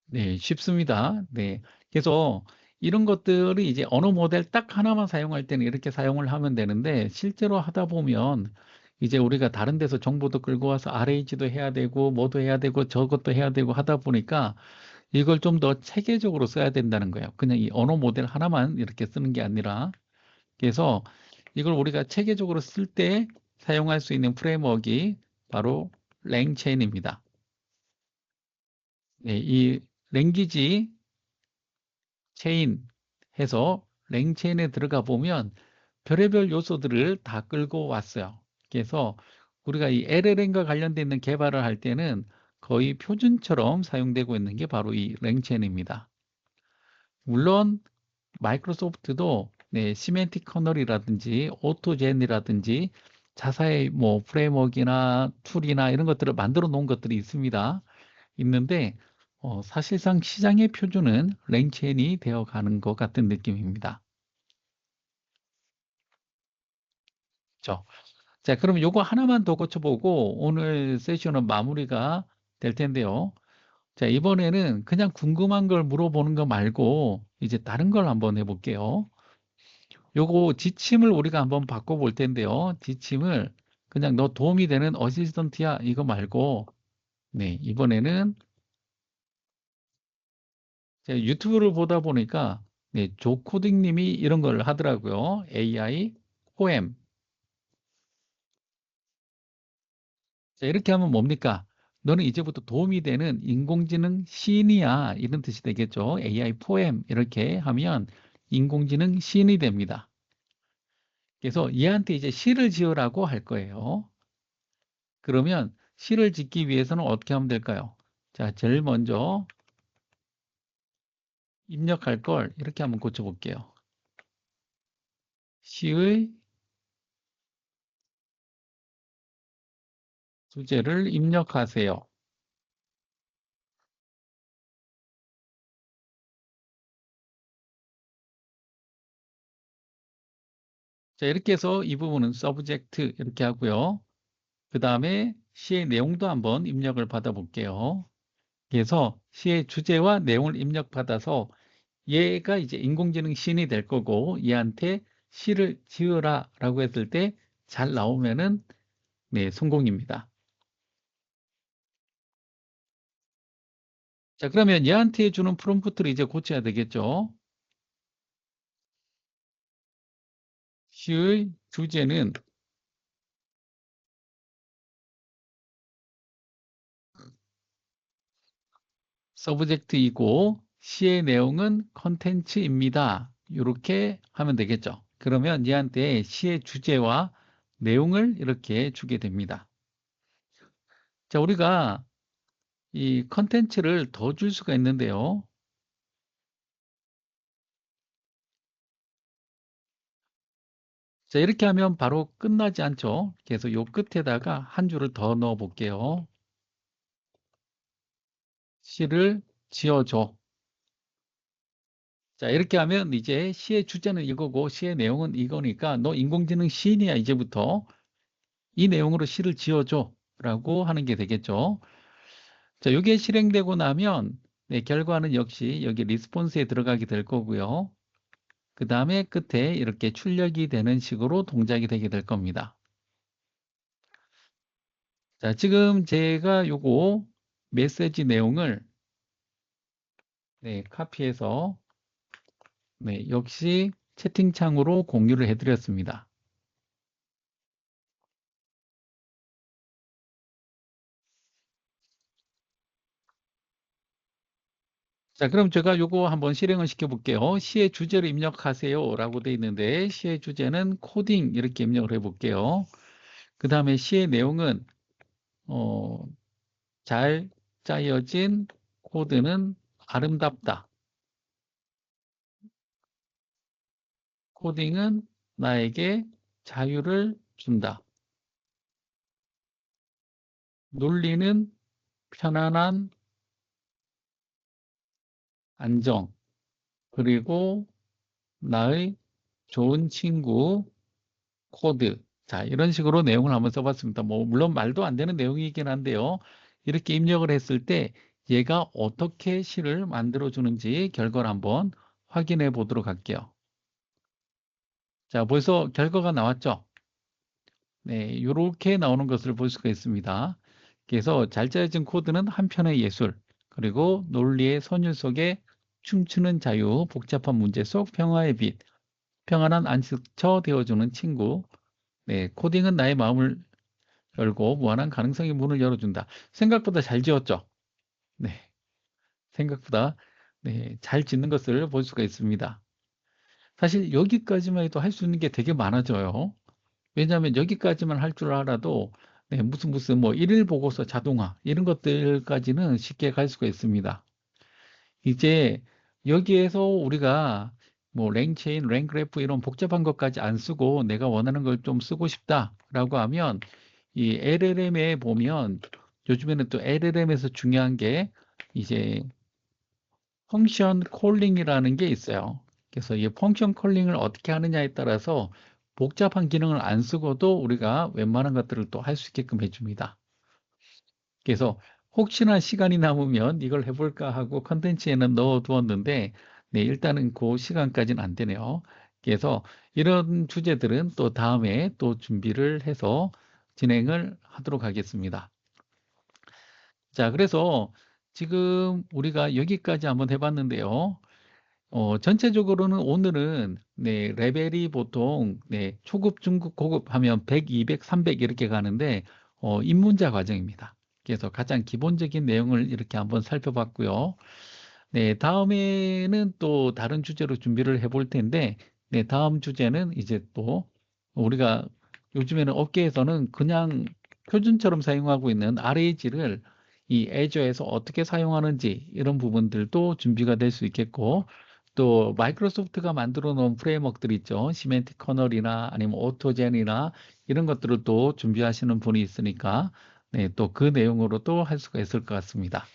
네, 쉽습니다. 네. 그래서 이런 것들이 이제 언어 모델 딱 하나만 사용할 때는 이렇게 사용을 하면 되는데 실제로 하다 보면 이제 우리가 다른 데서 정보도 끌고 와서 RH도 해야 되고 뭐도 해야 되고 저것도 해야 되고 하다 보니까 이걸 좀 더 체계적으로 써야 된다는 거예요. 그냥 이 언어 모델 하나만 이렇게 쓰는 게 아니라 그래서 이걸 우리가 체계적으로 쓸 때 사용할 수 있는 프레임워크가 바로 랭체인입니다. 네, 이 랭귀지 체인 해서 랭체인에 들어가 보면 별의별 요소들을 다 끌고 왔어요. 그래서 우리가 이 LLM과 관련되어 있는 개발을 할 때는 거의 표준처럼 사용되고 있는 게 바로 이 랭체인입니다. 물론 마이크로소프트도 네, 시멘틱 커널이라든지 오토젠이라든지 자사의 뭐 프레임워크나 툴이나 이런 것들을 만들어 놓은 것들이 있습니다. 있는데 사실상 시장의 표준은 랭체인이 되어 가는 것 같은 느낌입니다. 그렇죠? 자, 그럼 요거 하나만 더 고쳐보고 오늘 세션은 마무리가 될 텐데요. 자, 이번에는 그냥 궁금한 걸 물어보는 거 말고 이제 다른 걸 한번 해볼게요. 요거 지침을 우리가 한번 바꿔볼 텐데요. 지침을 그냥 너 도움이 되는 어시스턴트야 이거 말고 네, 이번에는 제가 유튜브를 보다 보니까 네, 조코딩 님이 이런 걸 하더라고요. AI 포엠. 자, 이렇게 하면 뭡니까? 너는 이제부터 도움이 되는 인공지능 시인이야. 이런 뜻이 되겠죠. AI 포엠. 이렇게 하면 인공지능 시인이 됩니다. 그래서 얘한테 이제 시를 지으라고 할 거예요. 그러면 시를 짓기 위해서는 어떻게 하면 될까요? 자, 제일 먼저 입력할 걸 이렇게 한번 고쳐볼게요. 시의 주제를 입력하세요. 자, 이렇게 해서 이 부분은 subject 이렇게 하고요. 그 다음에 시의 내용도 한번 입력을 받아 볼게요. 그래서 시의 주제와 내용을 입력받아서 얘가 이제 인공지능 시인이 될 거고 얘한테 시를 지으라 라고 했을 때 잘 나오면은 네, 성공입니다. 자, 그러면 얘한테 주는 프롬프트를 이제 고쳐야 되겠죠. 시의 주제는 서브젝트이고 시의 내용은 컨텐츠입니다. 이렇게 하면 되겠죠. 그러면 얘한테 시의 주제와 내용을 이렇게 주게 됩니다. 자, 우리가 이 컨텐츠를 더 줄 수가 있는데요. 자, 이렇게 하면 바로 끝나지 않죠. 그래서 요 끝에다가 한 줄을 더 넣어 볼게요. 시를 지어줘. 자, 이렇게 하면 이제 시의 주제는 이거고 시의 내용은 이거니까 너 인공지능 시인이야, 이제부터. 이 내용으로 시를 지어줘 라고 하는 게 되겠죠. 자, 이게 실행되고 나면 네, 결과는 역시 여기 리스폰스에 들어가게 될 거고요. 그 다음에 끝에 이렇게 출력이 되는 식으로 동작이 되게 될 겁니다. 자, 지금 제가 요거 메시지 내용을 네, 카피해서 네, 역시 채팅창으로 공유를 해드렸습니다. 자, 그럼 제가 요거 한번 실행을 시켜 볼게요. 시의 주제를 입력하세요 라고 되어 있는데 시의 주제는 코딩 이렇게 입력을 해 볼게요. 그 다음에 시의 내용은 어, 잘 짜여진 코드는 아름답다. 코딩은 나에게 자유를 준다. 논리는 편안한 안정, 그리고 나의 좋은 친구, 코드. 자, 이런 식으로 내용을 한번 써봤습니다. 뭐, 물론 말도 안 되는 내용이긴 한데요. 이렇게 입력을 했을 때 얘가 어떻게 시를 만들어주는지 결과를 한번 확인해 보도록 할게요. 자, 벌써 결과가 나왔죠? 네, 이렇게 나오는 것을 볼 수가 있습니다. 그래서 잘 짜여진 코드는 한편의 예술, 그리고 논리의 선율 속에 춤추는 자유, 복잡한 문제 속 평화의 빛, 평안한 안식처 되어주는 친구. 네, 코딩은 나의 마음을 열고 무한한 가능성의 문을 열어준다. 생각보다 잘 지었죠? 네, 생각보다 네, 잘 짓는 것을 볼 수가 있습니다. 사실 여기까지만 해도 할 수 있는 게 되게 많아져요. 왜냐하면 여기까지만 할 줄 알아도 네, 무슨 뭐 일일 보고서 자동화 이런 것들까지는 쉽게 갈 수가 있습니다. 이제 여기에서 우리가 뭐 랭체인, 랭그래프 이런 복잡한 것까지 안 쓰고 내가 원하는 걸 좀 쓰고 싶다라고 하면 이 LLM에 보면 요즘에는 또 LLM에서 중요한 게 이제 펑션 콜링이라는 게 있어요. 그래서 이 펑션 콜링을 어떻게 하느냐에 따라서 복잡한 기능을 안 쓰고도 우리가 웬만한 것들을 또 할 수 있게끔 해줍니다. 그래서 혹시나 시간이 남으면 이걸 해볼까 하고 컨텐츠에는 넣어두었는데, 네, 일단은 그 시간까지는 안 되네요. 그래서 이런 주제들은 또 다음에 또 준비를 해서 진행을 하도록 하겠습니다. 자, 그래서 지금 우리가 여기까지 한번 해봤는데요. 전체적으로는 오늘은 네, 레벨이 보통 네, 초급, 중급, 고급 하면 100, 200, 300 이렇게 가는데 입문자 과정입니다. 그래서 가장 기본적인 내용을 이렇게 한번 살펴봤고요. 네, 다음에는 또 다른 주제로 준비를 해볼 텐데, 네, 다음 주제는 이제 또 우리가 요즘에는 업계에서는 그냥 표준처럼 사용하고 있는 RAG를 이 애저에서 어떻게 사용하는지 이런 부분들도 준비가 될 수 있겠고, 또 마이크로소프트가 만들어 놓은 프레임워크들 있죠. 시멘틱 커널이나 아니면 오토젠이나 이런 것들을 또 준비하시는 분이 있으니까, 네, 또 그 내용으로 또 할 수가 있을 것 같습니다.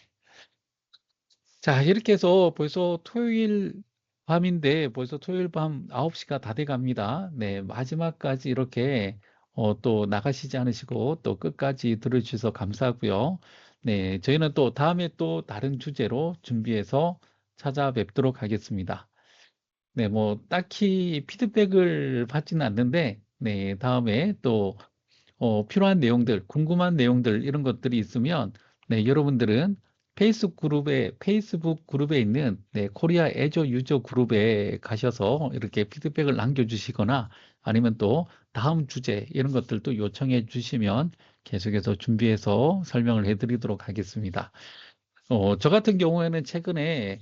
자, 이렇게 해서 벌써 토요일 밤인데 벌써 토요일 밤 9시가 다 돼 갑니다. 네, 마지막까지 이렇게 또 나가시지 않으시고 또 끝까지 들어주셔서 감사하고요. 네, 저희는 또 다음에 또 다른 주제로 준비해서 찾아뵙도록 하겠습니다. 네, 뭐 딱히 피드백을 받지는 않는데 네, 다음에 또 필요한 내용들, 궁금한 내용들 이런 것들이 있으면 네, 여러분들은 페이스북 그룹에 있는 네, 코리아 애저 유저 그룹에 가셔서 이렇게 피드백을 남겨주시거나 아니면 또 다음 주제 이런 것들도 요청해 주시면 계속해서 준비해서 설명을 해드리도록 하겠습니다. 저 같은 경우에는 최근에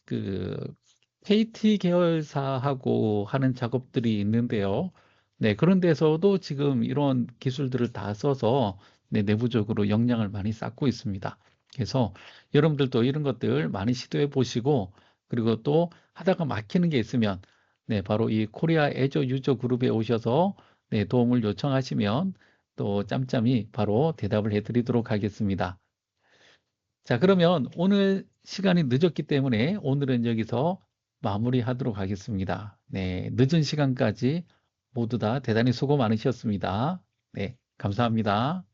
그 KT 계열사하고 하는 작업들이 있는데요. 네, 그런 데서도 지금 이런 기술들을 다 써서 네, 내부적으로 역량을 많이 쌓고 있습니다. 그래서 여러분들도 이런 것들 많이 시도해 보시고 그리고 또 하다가 막히는 게 있으면 네, 바로 이 코리아 애저 유저 그룹에 오셔서 네, 도움을 요청하시면 또 짬짬이 바로 대답을 해 드리도록 하겠습니다. 자, 그러면 오늘 시간이 늦었기 때문에 오늘은 여기서 마무리하도록 하겠습니다. 네, 늦은 시간까지 모두 다 대단히 수고 많으셨습니다. 네, 감사합니다.